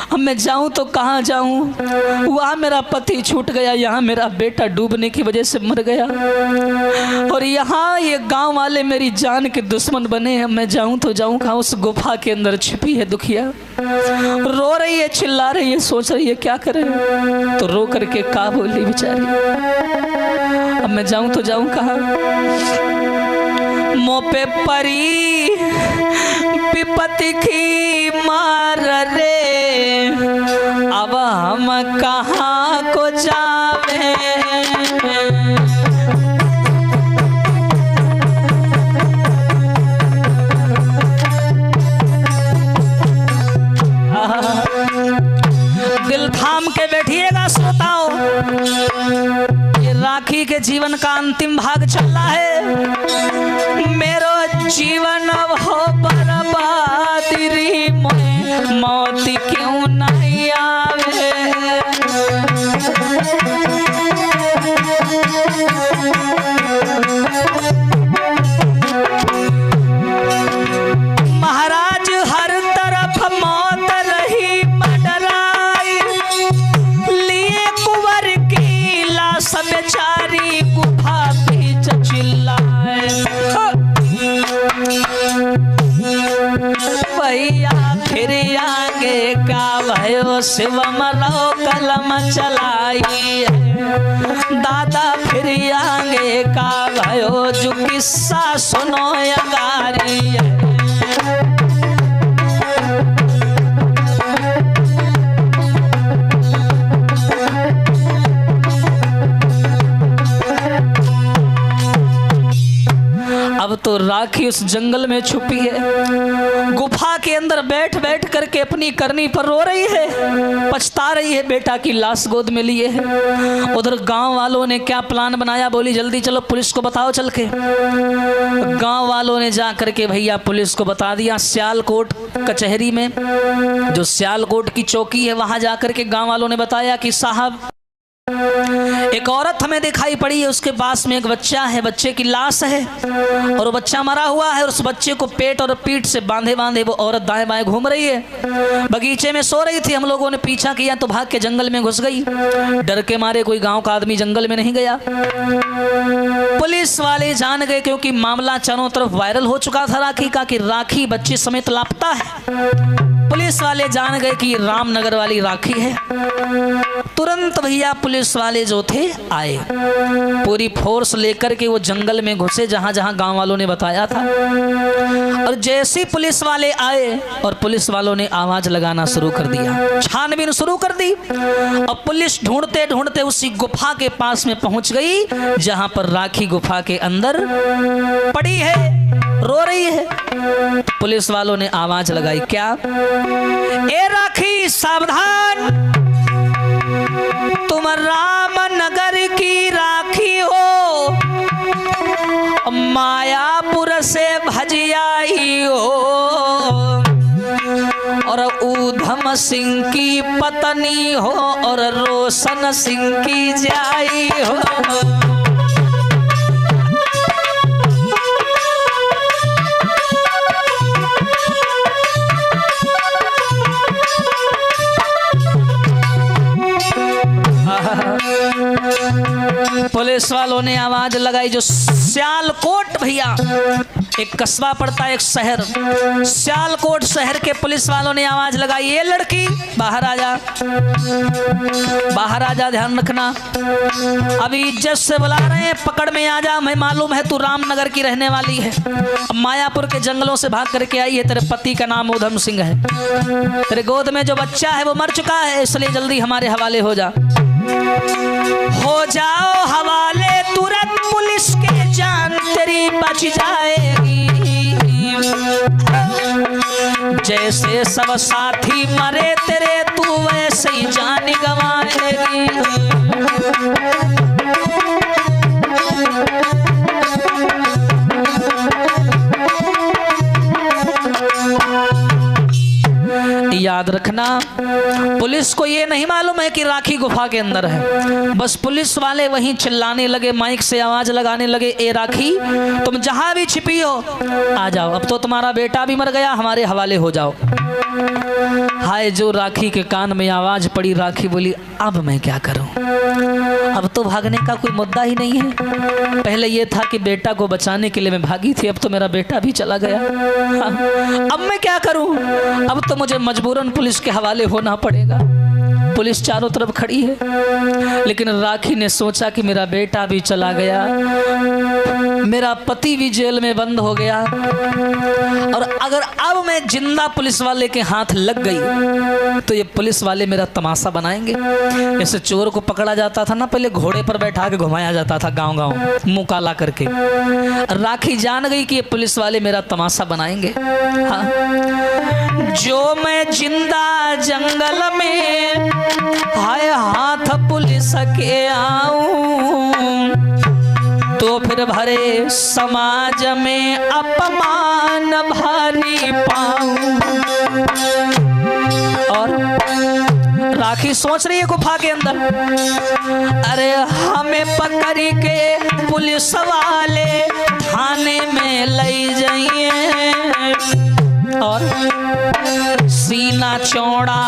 अब मैं जाऊं तो कहाँ जाऊं, वहां मेरा पति छूट गया, यहाँ मेरा बेटा डूबने की वजह से मर गया, और यहाँ ये गांव वाले मेरी जान के दुश्मन बने हैं। मैं जाऊं तो जाऊं कहाँ, उस गुफा के अंदर छिपी है दुखिया, रो रही है, चिल्ला रही है, सोच रही है क्या करे, तो रो करके का बोली बेचारी, अब मैं जाऊं तो जाऊं कहाँ। मोपे परी विपत्ति की मार रे, अब हम कहाँ को जावे, दिल थाम के बैठिएगा श्रोताओ, ये राखी के जीवन का अंतिम भाग चल रहा है। मेरो जीवन अब हो बर्बाद री, मौत क्यों नहीं आवे, महाराज हर तरफ मौत रही मंडराई, लिए कुंवर की लाश बेचारी गुफा बीच चिल्लाए, भैया फिर आगे का भयो शिवम रो कलम चलाई, दादा फिर आगे का भयो जो किस्सा सुनो अगारी है। अब तो राखी उस जंगल में छुपी है, गुफा के अंदर बैठ बैठ करके अपनी करनी पर रो रही है, पछता रही है, बेटा की लाश गोद में लिए है। उधर गांव वालों ने क्या प्लान बनाया, बोली जल्दी चलो पुलिस को बताओ चल के। गांव वालों ने जा करके भैया पुलिस को बता दिया। सियालकोट कचहरी में, जो सियालकोट की चौकी है, वहां जाकर के गांव वालों ने बताया कि साहब एक औरत हमें दिखाई पड़ी है, उसके पास में एक बच्चा है, बच्चे की लाश है और वो बच्चा मरा हुआ है। और उस बच्चे को पेट और पीठ से बांधे बांधे वो औरत दाएं बाएं घूम रही है। बगीचे में सो रही थी, हम लोगों ने पीछा किया तो भाग के जंगल में घुस गई। डर के मारे कोई गांव का आदमी जंगल में नहीं गया। पुलिस वाले जान गए, क्योंकि मामला चारों तरफ वायरल हो चुका था राखी का, कि राखी बच्चे समेत लापता है। पुलिस वाले जान गए कि रामनगर वाली राखी है। तुरंत भैया पुलिस वाले जो थे आए, पूरी फोर्स लेकर के वो जंगल में घुसे जहां जहां गांव वालों ने बताया था। और जैसे पुलिस वाले आए और पुलिस वालों ने आवाज लगाना शुरू कर दिया, छानबीन शुरू कर दी। और पुलिस ढूंढते ढूंढते उसी गुफा के पास में पहुंच गई जहां पर राखी गुफा के अंदर पड़ी है, रो रही है। पुलिस वालों ने आवाज लगाई, क्या? ए राखी सावधान, तुम रामनगर की राखी हो, मायापुर से भज आई हो और ऊधम सिंह की पत्नी हो और रोशन सिंह की जाई हो। पुलिस वालों ने आवाज लगाई, जो सियालकोट भैया एक कस्बा पड़ता है, एक शहर, सियालकोट शहर के पुलिस वालों ने आवाज लगाई, ये लड़की बाहर आ जा, बाहर आ जा, ध्यान रखना, अभी इज्जत से बुला रहे हैं, पकड़ में आ जा, मैं मालूम है तू रामनगर की रहने वाली है, मायापुर के जंगलों से भाग करके आई है, तेरे पति का नाम ऊधम सिंह है, तेरे गोद में जो बच्चा है वो मर चुका है, इसलिए जल्दी हमारे हवाले हो जा। हो जाओ हवाले तुरंत, पुलिस के जान तेरी बच जाएगी, जैसे सब साथी मरे तेरे तू वैसे ही जान गंवाएगी। याद रखना, पुलिस को ये नहीं मालूम है कि राखी गुफा के अंदर है। बस पुलिस वाले वहीं चिल्लाने लगे, माइक से आवाज लगाने लगे, ए राखी तुम जहां भी छिपी हो आ जाओ, अब तो तुम्हारा बेटा भी मर गया, हमारे हवाले हो जाओ। हाय, जो राखी के कान में आवाज पड़ी, राखी बोली अब मैं क्या करूं, अब तो भागने का कोई मुद्दा ही नहीं है। पहले ये था कि बेटा को बचाने के लिए मैं भागी थी, अब तो मेरा बेटा भी चला गया। हाँ, अब मैं क्या करूं, अब तो मुझे मजबूरन पुलिस के हवाले होना पड़ेगा। पुलिस चारों तरफ खड़ी है, लेकिन राखी ने सोचा कि मेरा बेटा भी चला गया, मेरा पति भी जेल में बंद हो गया, और अगर अब मैं जिंदा पुलिस वाले के हाथ लग गई तो ये पुलिस वाले मेरा तमाशा बनाएंगे। जैसे चोर को पकड़ा जाता था ना, पहले घोड़े पर बैठा के घुमाया जाता था गांव गांव मुंह काला करके। राखी जान गई कि ये पुलिस वाले मेरा तमाशा बनाएंगे। हाँ, जो मैं जिंदा जंगल में हाय हाथ पुलिस के आऊं, तो फिर भरे समाज में अपमान भारी पाऊं। और राखी सोच रही है गुफा के अंदर, अरे हमें पकड़ के पुलिस वाले थाने में ले जाइए और सीना चौड़ा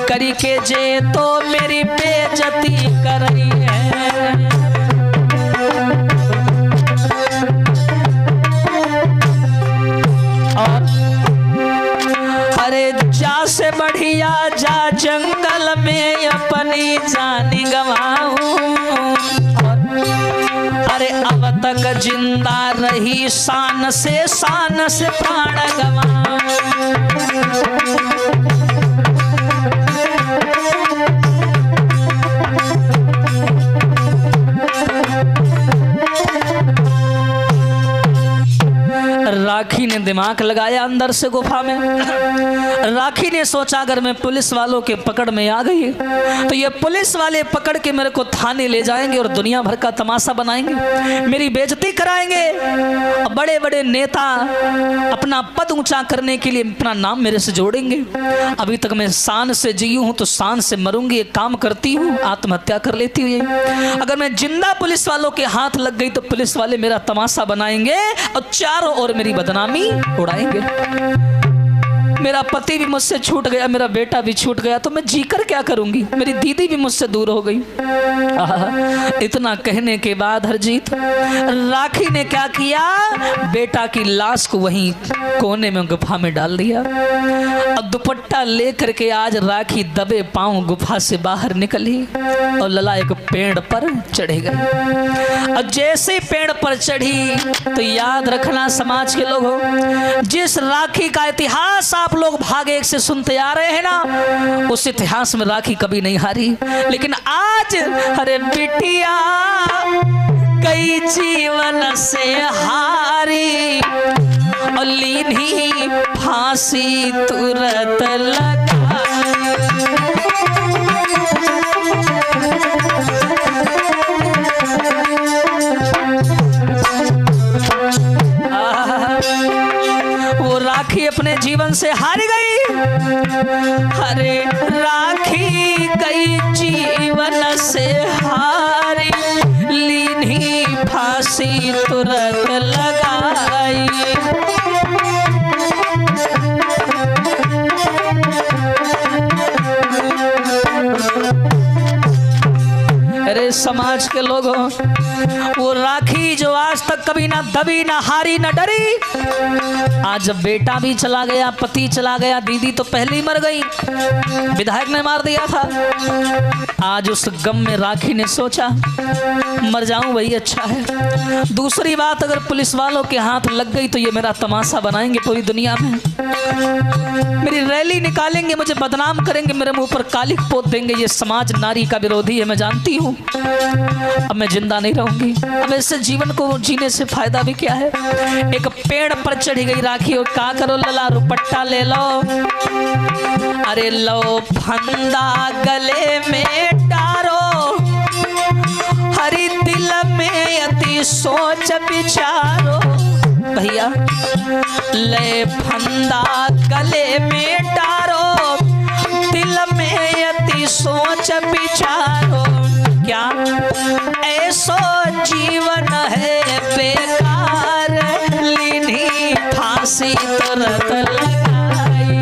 करके जे तो मेरी बेइज्जती कर रही है। और अरे जा से बढ़िया जा जंगल में अपनी जान गंवाऊं, अरे अब तक जिंदा रही शान से प्राण गंवाऊं। राखी ने दिमाग लगाया अंदर से गुफा में। राखी ने सोचा अगर मैं पुलिस वालों के पकड़ में आ गई तो ये पुलिस वाले पकड़ के मेरे को थाने ले जाएंगे और दुनिया भर का तमाशा बनाएंगे, मेरी बेइज्जती कराएंगे। बड़े बड़े नेता अपना पद ऊंचा करने के लिए अपना नाम मेरे से जोड़ेंगे। अभी तक मैं शान से जी हूं तो शान से मरूंगी। एक काम करती हूँ, आत्महत्या कर लेती हूँ। अगर मैं जिंदा पुलिस वालों के हाथ लग गई तो पुलिस वाले मेरा तमाशा बनाएंगे और चारों ओर मेरी बदनामी उड़ाएंगे। मेरा पति भी मुझसे छूट गया, मेरा बेटा भी छूट गया, तो मैं जीकर क्या करूंगी? मेरी दीदी भी मुझसे दूर हो गई। इतना कहने के बाद हरजीत राखी ने क्या किया, बेटा की लाश को वहीं कोने में गुफा में डाल दिया। अब दुपट्टा लेकर के आज राखी दबे पांव गुफा से बाहर निकली और लला एक पेड़ पर चढ़ गई। और जैसे पेड़ पर चढ़ी तो याद रखना समाज के लोगों, जिस राखी का इतिहास आप लोग भाग एक से सुनते आ रहे हैं ना, उस इतिहास में राखी कभी नहीं हारी। लेकिन आज अरे बिटिया कई जीवन से हारी और लीनी फांसी तुरंत लगा। वो राखी अपने जीवन से हार गई। अरे राखी कई जीवन से हारी, लीनी फांसी तुरंत लगाई। अरे समाज के लोगों, वो राखी जो आज तक कभी ना दबी ना हारी ना डरी, आज जब बेटा भी चला गया, पति चला गया, दीदी तो पहले ही मर गई, विधायक ने मार दिया था, आज उस गम में राखी ने सोचा मर जाऊं वही अच्छा है। दूसरी बात, अगर पुलिस वालों के हाथ लग गई तो ये मेरा तमाशा बनाएंगे पूरी दुनिया में, मेरी रैली निकालेंगे, मुझे बदनाम करेंगे, मेरे मुंह पर कालिक पोत देंगे। ये समाज नारी का विरोधी है, मैं जानती हूँ। अब मैं जिंदा नहीं रहूंगी। अब ऐसे जीवन को जीने से फायदा भी क्या है। एक पेड़ पर चढ़ी गई राखी और का करो लला, रुपट्टा ले लो, अरे लो फंदा गले में डारो, हरी दिल में अति सोच विचारो। भैया ले फंदा गले में डारो, दिल में अति सोच विचारो। क्या ऐसो जीवन है बेकार, लीनी फांसी तुरंत लगाई।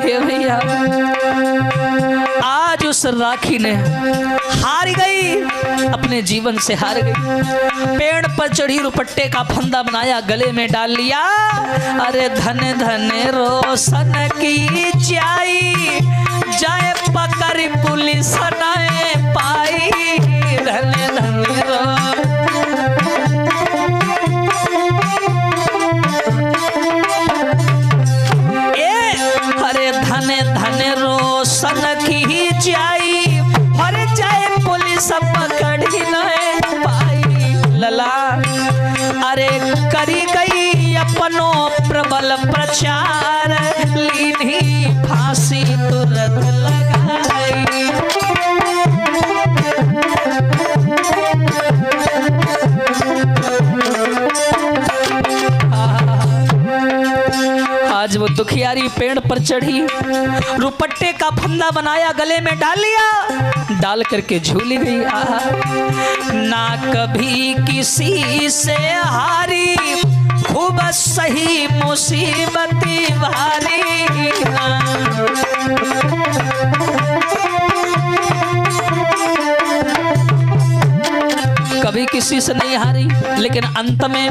हे भैया, आज उस राखी ने हार गई, अपने जीवन से हार गई। पेड़ पर चढ़ी, रुपट्टे का फंदा बनाया, गले में डाल लिया। अरे धन धन रोशन की जाई, जाए पकड़ पुलिस न पाई। धन धन अरे धन धन रोशन की जाई, हर जाए पुलिस पकड़ ही नहीं पाई। लला अरे करी गई अपनो प्रबल प्रचार, लीनी फांसी तुरंत लगाई। आज वो दुखियारी पेड़ पर चढ़ी, रुपट्टे का फंदा बनाया, गले में डाल लिया, डाल करके झूली गई। ना कभी किसी से हारी, खूब सही मुसीबती भारी। कभी किसी से नहीं हारी, लेकिन अंत में,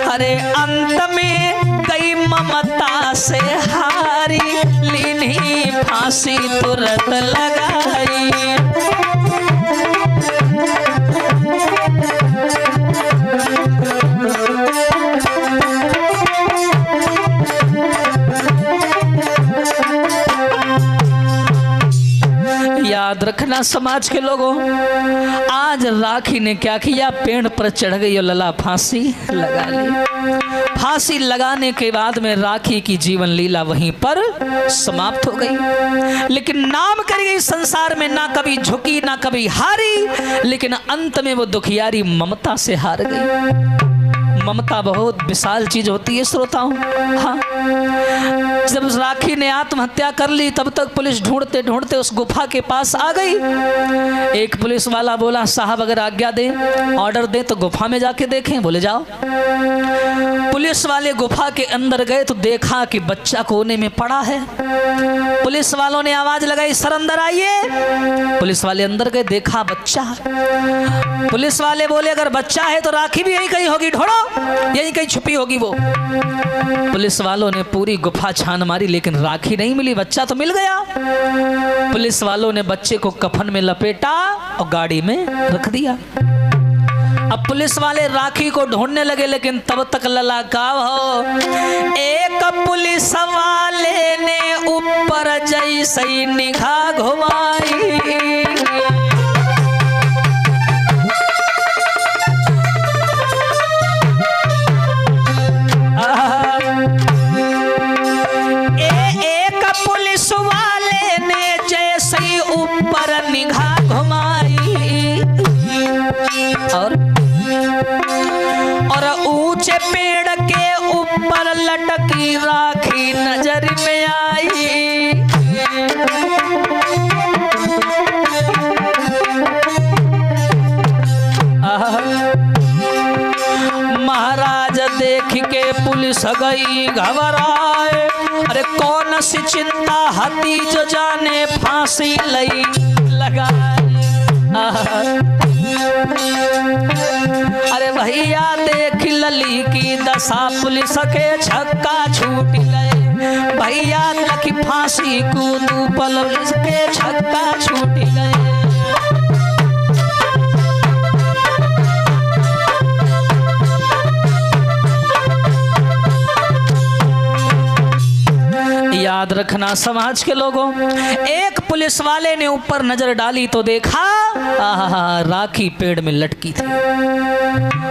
अरे अंत में गई ममता से हारी, लीनी फांसी तुरंत लगाई। रखना समाज के लोगों, आज राखी ने क्या किया, पेड़ पर चढ़ गई और लला फांसी लगा ली। फांसी लगाने के बाद में राखी की जीवन लीला वहीं पर समाप्त हो गई। लेकिन नाम कर गई संसार में, ना कभी झुकी ना कभी हारी, लेकिन अंत में वो दुखियारी ममता से हार गई। ममता बहुत विशाल चीज होती है श्रोताओं। हाँ, जब राखी ने आत्महत्या कर ली तब तक पुलिस ढूंढते ढूंढते उस गुफा के पास आ गई। एक पुलिस वाला बोला, साहब अगर आज्ञा दे, ऑर्डर दे तो गुफा में जाके देखें। बोले जाओ। पुलिस वाले गुफा के अंदर गए तो देखा कि बच्चा कोने में पड़ा है। पुलिस वालों ने आवाज लगाई, सर अंदर आइए। पुलिस वाले अंदर गए, देखा बच्चा। पुलिस वाले बोले, अगर बच्चा है तो राखी भी यहीं कहीं होगी, ढूंढो, यहीं कहीं छुपी होगी वो। पुलिस वालों ने पूरी गुफा छान मारी, लेकिन राखी नहीं मिली, बच्चा तो मिल गया। पुलिस वालों ने बच्चे को कफन में लपेटा और गाड़ी में रख दिया। अब पुलिस वाले राखी को ढूंढने लगे, लेकिन तब तक लला का हो, एक पुलिस वाले ने ऊपर जैसे निगाह घुमाई। एक पुलिस वाले ने जैसे ऊपर निगाह घुमाई और ऊंचे पेड़ के ऊपर लटकी राखी नजर में आई। महाराज देख के पुलिस गई घबराए, अरे कौन सी चिंता हती जो जाने फांसी लई लगाए। अरे भैया देख लली की दशा, पुलिस के छक्का छूट गए। भैया लकी फांसी कूदू पल के छक्का छूट गए। याद रखना समाज के लोगों, एक पुलिस वाले ने ऊपर नजर डाली तो देखा राखी पेड़ में लटकी थी।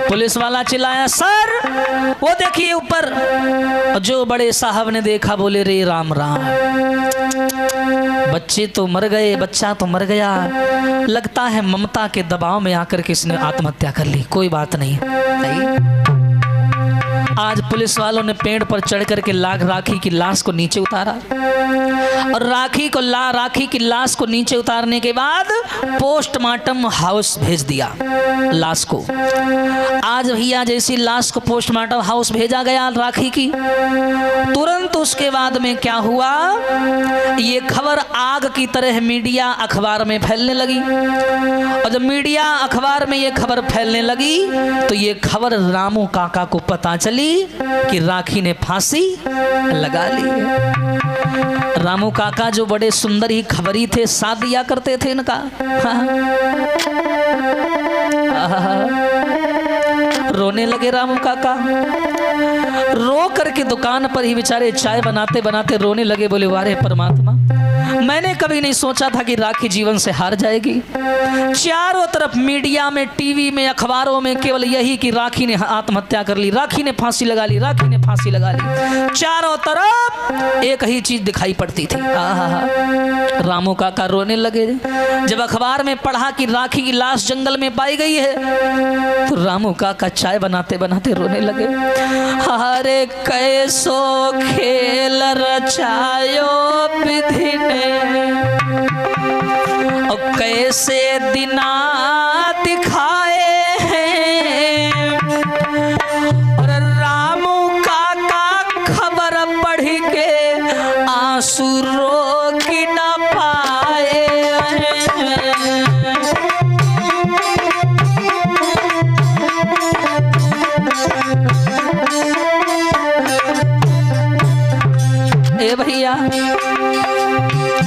पुलिस वाला चिल्लाया, सर वो देखिए ऊपर। जो बड़े साहब ने देखा बोले, रे राम राम, बच्चे तो मर गए, बच्चा तो मर गया, लगता है ममता के दबाव में आकर के इसने आत्महत्या कर ली। कोई बात नहीं। आज पुलिस वालों ने पेड़ पर चढ़ करके राखी की लाश को नीचे उतारा और राखी की लाश को नीचे उतारने के बाद पोस्टमार्टम हाउस भेज दिया लाश को। आज भैया जैसी लाश को पोस्टमार्टम हाउस भेजा गया राखी की, तुरंत उसके बाद में क्या हुआ, ये खबर आग की तरह मीडिया अखबार में फैलने लगी। और जब मीडिया अखबार में ये खबर फैलने लगी तो ये खबर रामू काका को पता चली कि राखी ने फांसी लगा ली। रामू काका जो बड़े सुंदर ही खबरी थे, साथ दिया करते थे इनका। रोने लगे रामू काका, रो करके दुकान पर ही बेचारे चाय बनाते बनाते रोने लगे। बोले, वारे परमात्मा, मैंने कभी नहीं सोचा था कि राखी जीवन से हार जाएगी। चारों तरफ मीडिया में, टीवी में, अखबारों में केवल यही कि राखी ने आत्महत्या कर ली, राखी ने फांसी लगा ली, राखी ने फांसी लगा ली। चारों तरफ एक ही चीज दिखाई पड़ती थी। रामू काका रोने लगे। जब अखबार में पढ़ा कि राखी की लाश जंगल में पाई गई है तो रामू काका चाय बनाते बनाते रोने लगे। अरे कैसो खेल रचायो विधि ने, और कैसे दिना दिखाए हैं। और रामू काका खबर पढ़ के आंसू रोक न पाए हैं। ए भैया,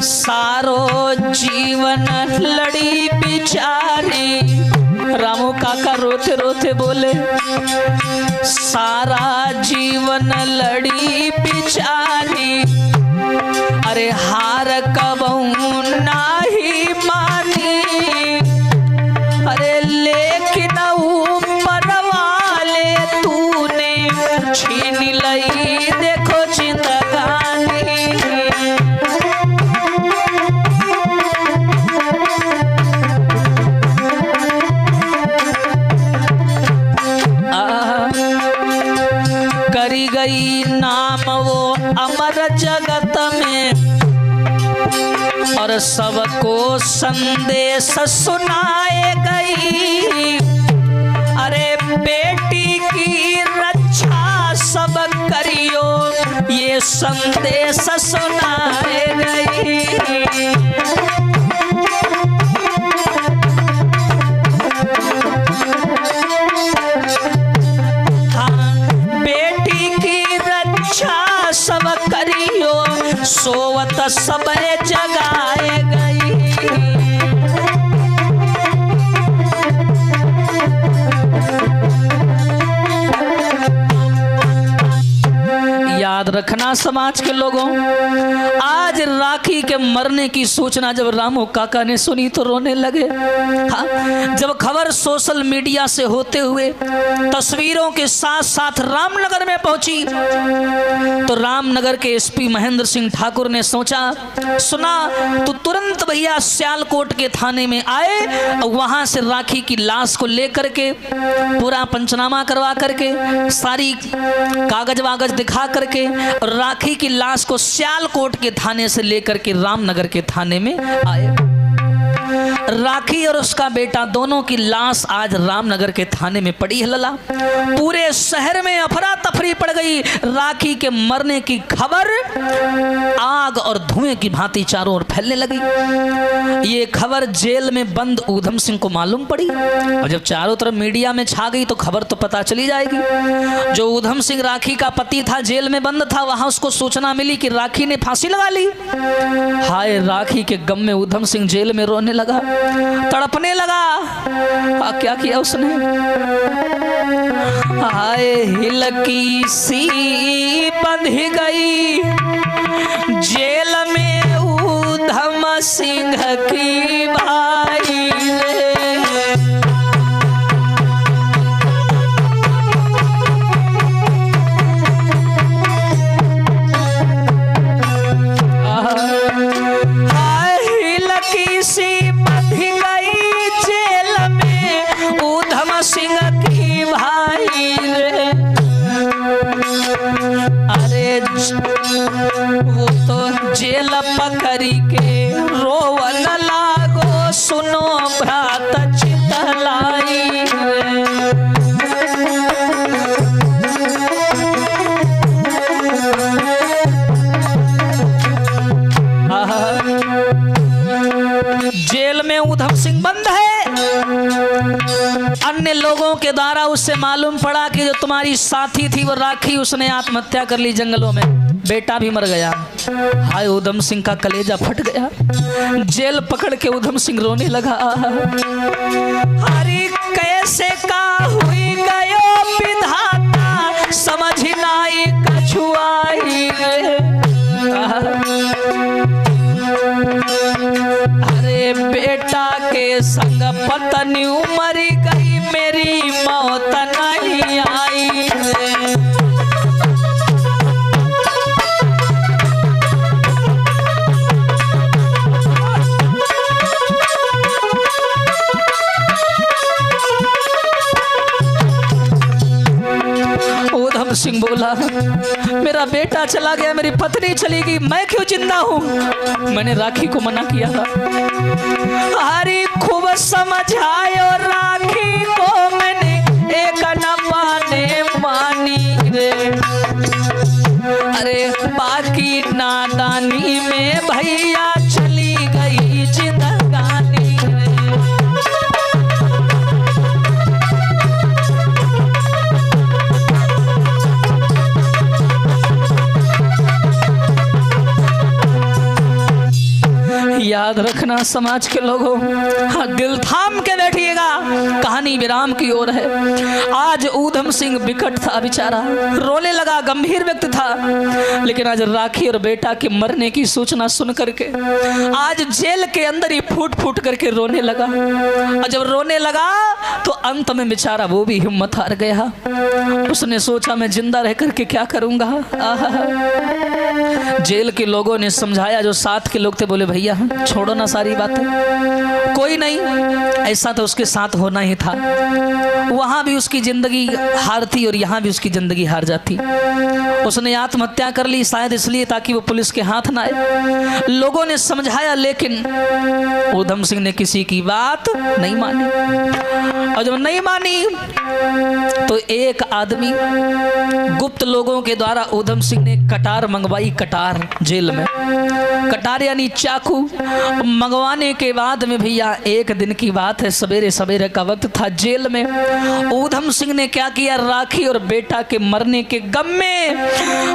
सारो जीवन लड़ी बिचारी, रामू काका रोते रोते बोले, सारा जीवन लड़ी बिचारी, अरे हार कबहू नाही मानी छीन लई देखो जिंदगानी। करी गई नाम वो अमर जगत में और सबको संदेश सुनाए गई। अरे बेटी की रक्षा सब करियो ये संदेश सुनाए गई। सब करियो सोवत सब जगाए गई। याद रखना समाज के लोगों, आज राखी के मरने की सूचना जब रामू काका ने सुनी तो रोने लगे। हाँ, जब खबर सोशल मीडिया से होते हुए तस्वीरों के साथ साथ रामनगर में पहुंची तो रामनगर के एसपी महेंद्र सिंह ठाकुर ने सुना तो तुरंत भैया सियालकोट के थाने में आए और वहां से राखी की लाश को लेकर के पूरा पंचनामा करवा करके सारी कागज वागज दिखा करके राखी की लाश को सियालकोट के थाने से लेकर के रामनगर के थाने में आए। राखी और उसका बेटा दोनों की लाश आज रामनगर के थाने में पड़ी है। लला, पूरे शहर में अफरा तफरी पड़ गई। राखी के मरने की खबर आग और धुएं की भांति चारों ओर फैलने लगी। ये खबर जेल में बंद ऊधम सिंह को मालूम पड़ी और जब चारों तरफ मीडिया में छा गई तो खबर तो पता चली जाएगी। जो ऊधम सिंह राखी का पति था, जेल में बंद था, वहां उसको सूचना मिली कि राखी ने फांसी लगा ली। हाय, राखी के गम में ऊधम सिंह जेल में रोने लगा, तड़पने लगा। क्या किया उसने? हाय, हिलकी सी बंध गई जेल में ऊधम सिंह की भाई रे। सिंह की भाई रे। अरे वो तो जेल पकड़ी के रोवन लागो, सुनो भ्रात चितलाई रे। जेल में ऊधम सिंह बंद है। अन्य लोगों के द्वारा उससे मालूम पड़ा कि जो तुम्हारी साथी थी वो राखी, उसने आत्महत्या कर ली जंगलों में, बेटा भी मर गया। हाय, ऊधम सिंह का कलेजा फट गया। जेल पकड़ के ऊधम सिंह रोने लगा। अरे कैसे का हुई गयो विधाता, समझ नाई कछुआई रे। अरे बेटा के संग पत्नी मर गई, मेरी मौत नहीं आई रे। ऊधम सिंह बोला, मेरा बेटा चला गया, मेरी पत्नी चली गई, मैं क्यों जिंदा हूँ? मैंने राखी को मना किया था। हरी खूब समझायो राखी को मैंने, एक न माने मानी रे। अरे बाकी नादानी में भैया चली गई जिंदगानी रे। याद रखना समाज के लोगों, हाँ, दिल थाम के बैठिएगा, कहानी विराम की ओर है। आज ऊधम सिंह विकट था बेचारा, रोने लगा, गंभीर व्यक्ति था, लेकिन आज राखी और बेटा के मरने की सूचना सुन करके आज जेल के अंदर ही फूट फूट करके रोने लगा। और जब रोने लगा तो अंत में बेचारा वो भी हिम्मत हार गया। उसने सोचा मैं जिंदा रह करके क्या करूंगा। जेल के लोगों ने समझाया, जो साथ के लोग थे, बोले भैया छोड़ो ना सारी बातें, कोई नहीं, ऐसा तो उसके साथ होना ही था। वहां भी उसकी जिंदगी हार थी और यहाँ भी उसकी जिंदगी हार जाती। उसने आत्महत्या कर ली शायद इसलिए ताकि वो पुलिस के हाथ ना आए। लोगों ने समझाया लेकिन ऊधम सिंह ने किसी की बात नहीं मानी। और जब नहीं मानी तो एक आदमी गुप्त लोगों के द्वारा ऊधम सिंह ने कटार मंगवाई। कटार जेल में कटार यानी चाकू मंगवाने के बाद में भैया एक दिन की बात है, सवेरे सवेरे का वक्त था। जेल में ऊधम सिंह ने क्या किया, राखी और बेटा के मरने के गम में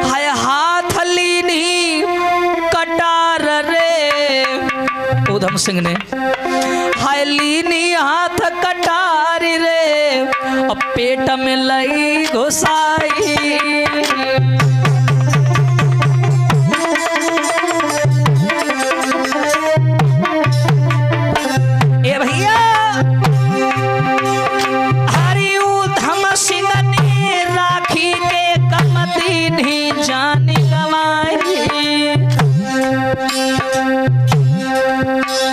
हाय हाथ लीनी कटार रे, ऊधम सिंह ने हाय लीनी हाथ कटारी रे, अब पेट में लई घुसाई। ए भैया हरि ऊधम सिंह ने राखी के कमती नहीं जान गवाई।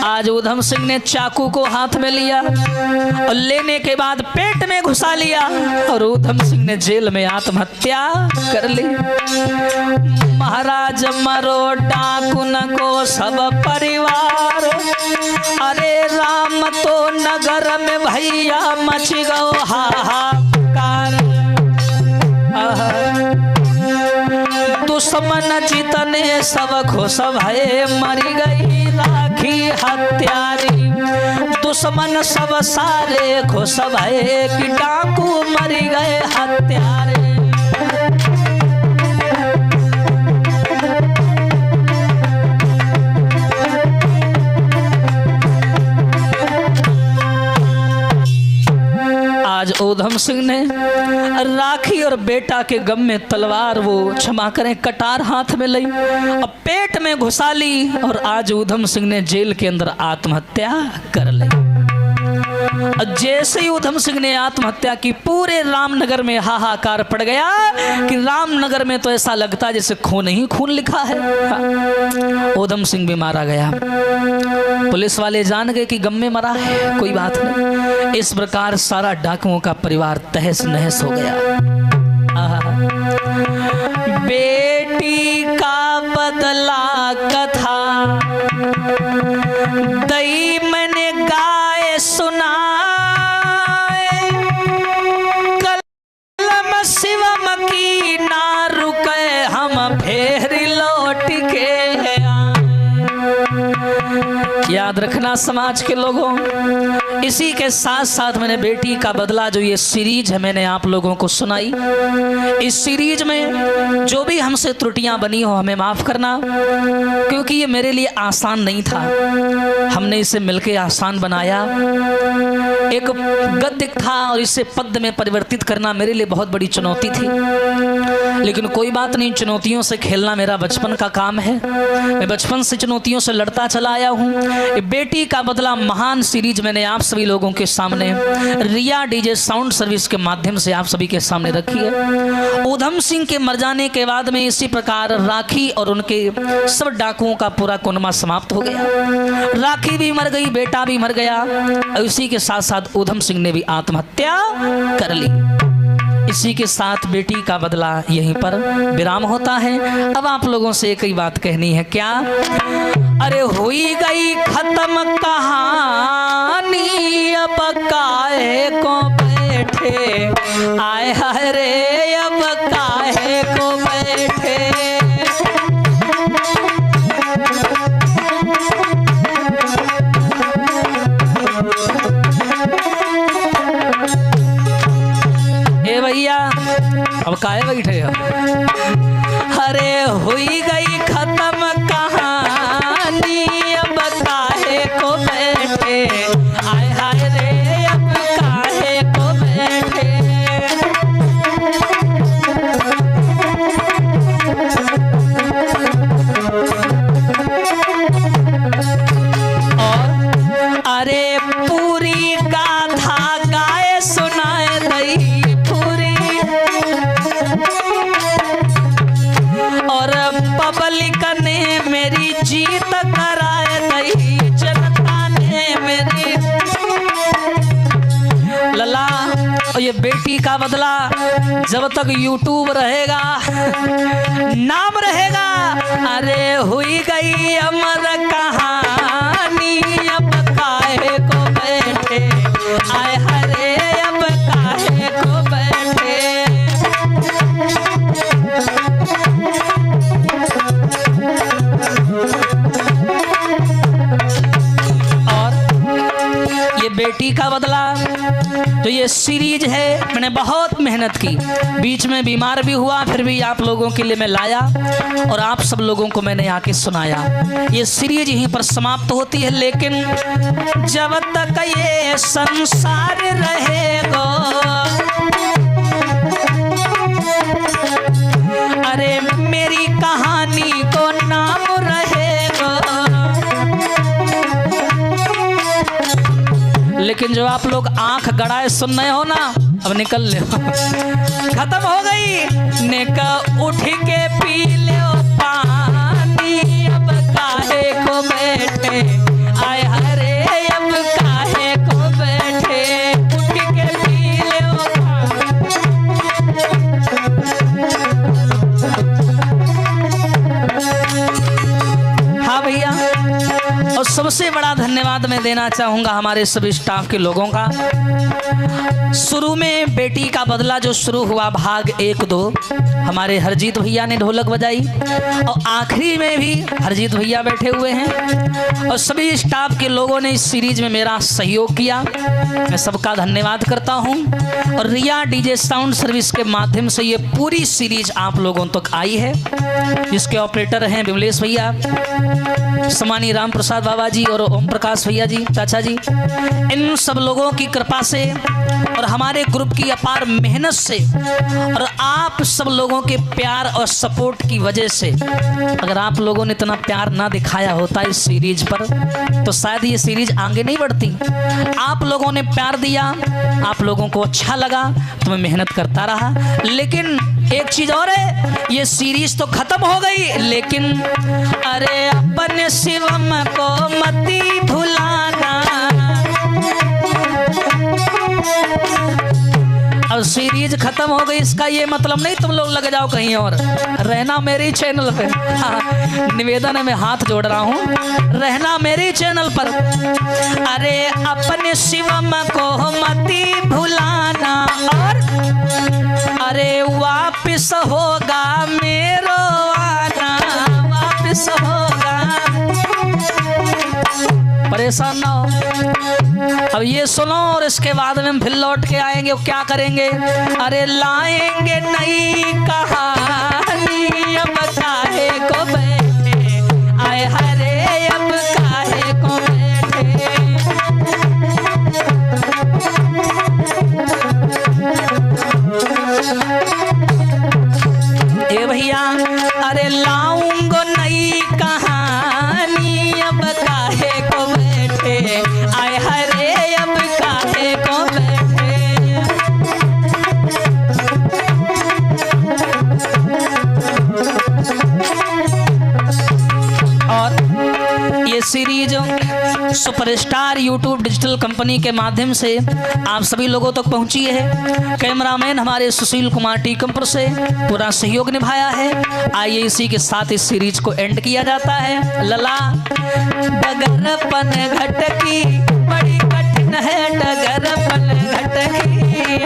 आज ऊधम सिंह ने चाकू को हाथ में लिया और लेने के बाद पेट में घुसा लिया और ऊधम सिंह ने जेल में आत्महत्या कर ली। महाराज मरो डाकुन को सब परिवार, अरे राम तो नगर में भैया मच गो हाहाकार। दुश्मन जितने सब खुश भये मरी गई राखी हत्यारी, दुश्मन सब सारे खुश भये कि डाकू मरी गए हत्यारे। आज ऊधम सिंह ने राखी और बेटा के गम में तलवार, वो क्षमा करें कटार हाथ में ली, अब पेट में घुसा ली और आज ऊधम सिंह ने जेल के अंदर आत्महत्या कर ली। जैसे ही ऊधम सिंह ने आत्महत्या की पूरे रामनगर में हाहाकार पड़ गया कि रामनगर में तो ऐसा लगता है जैसे खून ही खून लिखा है। ऊधम सिंह भी मारा गया। पुलिस वाले जान गए कि गम में मरा है, कोई बात नहीं। इस प्रकार सारा डाकुओं का परिवार तहस नहस हो गया। बेटी का बदला कथा दई मैंने गाए सुनाए, कलम शिवम की ना रुके हम फेर लौट के याद रखना समाज के लोगों। इसी के साथ साथ मैंने बेटी का बदला जो ये सीरीज है मैंने आप लोगों को सुनाई। इस सीरीज में जो भी हमसे त्रुटियां बनी हो हमें माफ करना, क्योंकि ये मेरे लिए आसान नहीं था। हमने इसे मिलकर आसान बनाया। एक गद्य था और इसे पद्य में परिवर्तित करना मेरे लिए बहुत बड़ी चुनौती थी, लेकिन कोई बात नहीं, चुनौतियों से खेलना मेरा बचपन का काम है। मैं बचपन से चुनौतियों से लड़ता चला आया हूँ। बेटी का बदला महान सीरीज मैंने आप सभी लोगों के सामने रिया डीजे साउंड सर्विस के माध्यम से आप सभी के सामने रखी है। ऊधम सिंह के मर जाने के बाद में इसी प्रकार राखी और उनके सब डाकुओं का पूरा कुनबा समाप्त हो गया। राखी भी मर गई, बेटा भी मर गया और इसी के साथ साथ ऊधम सिंह ने भी आत्महत्या कर ली। इसी के साथ बेटी का बदला यहीं पर विराम होता है। अब आप लोगों से एक ही बात कहनी है, क्या? अरे हुई गई खत्म कहानी, अब काहे को बैठे आए हाय रे, अब काहे को बैठे। भैया अब काहे बैठे हो? अरे हुई गई खत्म कहानी, अब काहे पब्लिक ने मेरी जीत कराए दई, जनता ने मेरी। लला ये बेटी का बदला, जब तक यूट्यूब रहेगा, नाम रहेगा, अरे हुई गई अमर कहानी। अब काहे को बैठे, आए हरे अब काहे को बैठे। और ये बेटी का बदला तो ये सीरीज है, मैंने बहुत मेहनत की, बीच में बीमार भी हुआ, फिर भी आप लोगों के लिए मैं लाया और आप सब लोगों को मैंने आके सुनाया। ये सीरीज यहीं पर समाप्त होती है, लेकिन जब तक ये संसार रहेगा, अरे मेरी कहानी को नाम रहेगा। लेकिन जो आप लोग आंख गड़ाए सुन रहे हो ना, अब निकल ले, खत्म हो गई। नेका उठ के पी ले पानी, अब काहे को बैठे, आए हरे अब काहे को बैठे। उठ के पी ले हाँ भैया। और सबसे बड़ा धन्यवाद मैं देना चाहूँगा हमारे सभी स्टाफ के लोगों का। शुरू में बेटी का बदला जो शुरू हुआ भाग 1-2, हमारे हरजीत भैया ने ढोलक बजाई, और आखिरी में भी हरजीत भैया बैठे हुए हैं, और सभी स्टाफ के लोगों ने इस सीरीज में मेरा सहयोग किया। मैं सबका धन्यवाद करता हूँ। और रिया डीजे साउंड सर्विस के माध्यम से ये पूरी सीरीज आप लोगों तक आई है, जिसके ऑपरेटर हैं विमलेश भैया, समानी राम प्रसाद बाबा जी और ओम प्रकाश भैया जी, चाचा जी। इन सब लोगों की कृपा से और हमारे ग्रुप की अपार मेहनत से और आप सब लोगों के प्यार और सपोर्ट की वजह से, अगर आप लोगों ने इतना प्यार ना दिखाया होता इस सीरीज पर, तो शायद ये सीरीज आगे नहीं बढ़ती। आप लोगों ने प्यार दिया, आप लोगों को अच्छा लगा, तो मैं मेहनत करता रहा। लेकिन एक चीज और है, ये सीरीज तो खत्म हो गई, लेकिन अरे अपने शिवम को मती भुलाना। अब सीरीज खत्म हो गई, इसका ये मतलब नहीं तुम लोग लग जाओ कहीं और, रहना मेरे चैनल पे। हाँ, निवेदन है, मैं हाथ जोड़ रहा हूँ, रहना मेरे चैनल पर। अरे अपने शिवम को मती भुलाना, और अरे वापिस होगा मेरो आना, वापिस होगा। परेशान ना हो, अब ये सुनो और इसके बाद में हम फिर लौट के आएंगे। क्या करेंगे? अरे लाएंगे नई कहानी, अब काहे को बैठे, आए हरे अब काहे को बैठे। ए भैया, अरे लाऊंगो नई कहानी, अब काहे को बैठे, आए हरे अब काहे को बैठे। और ये series superstar YouTube digital company के माध्यम से आप सभी लोगों तक पहुंची है। कैमरामैन हमारे सुशील कुमार टीकमपुर से पूरा सहयोग निभाया है। आइए इसी के साथ इस सीरीज को एंड किया जाता है। लला डगरपन घटकी बड़ी कठिन है, डगरपन घटकी,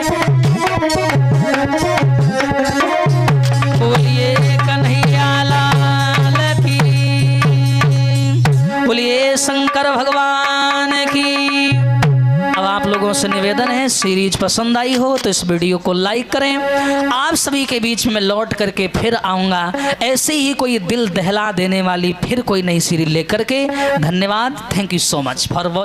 बोलिए कन्हैया लाल की, बोलिए शंकर भगवान की। अब आप लोगों से निवेदन है, सीरीज पसंद आई हो तो इस वीडियो को लाइक करें। आप सभी के बीच में लौट करके फिर आऊँगा ऐसे ही कोई दिल दहला देने वाली फिर कोई नई सीरीज लेकर के। धन्यवाद, thank you so much for watching.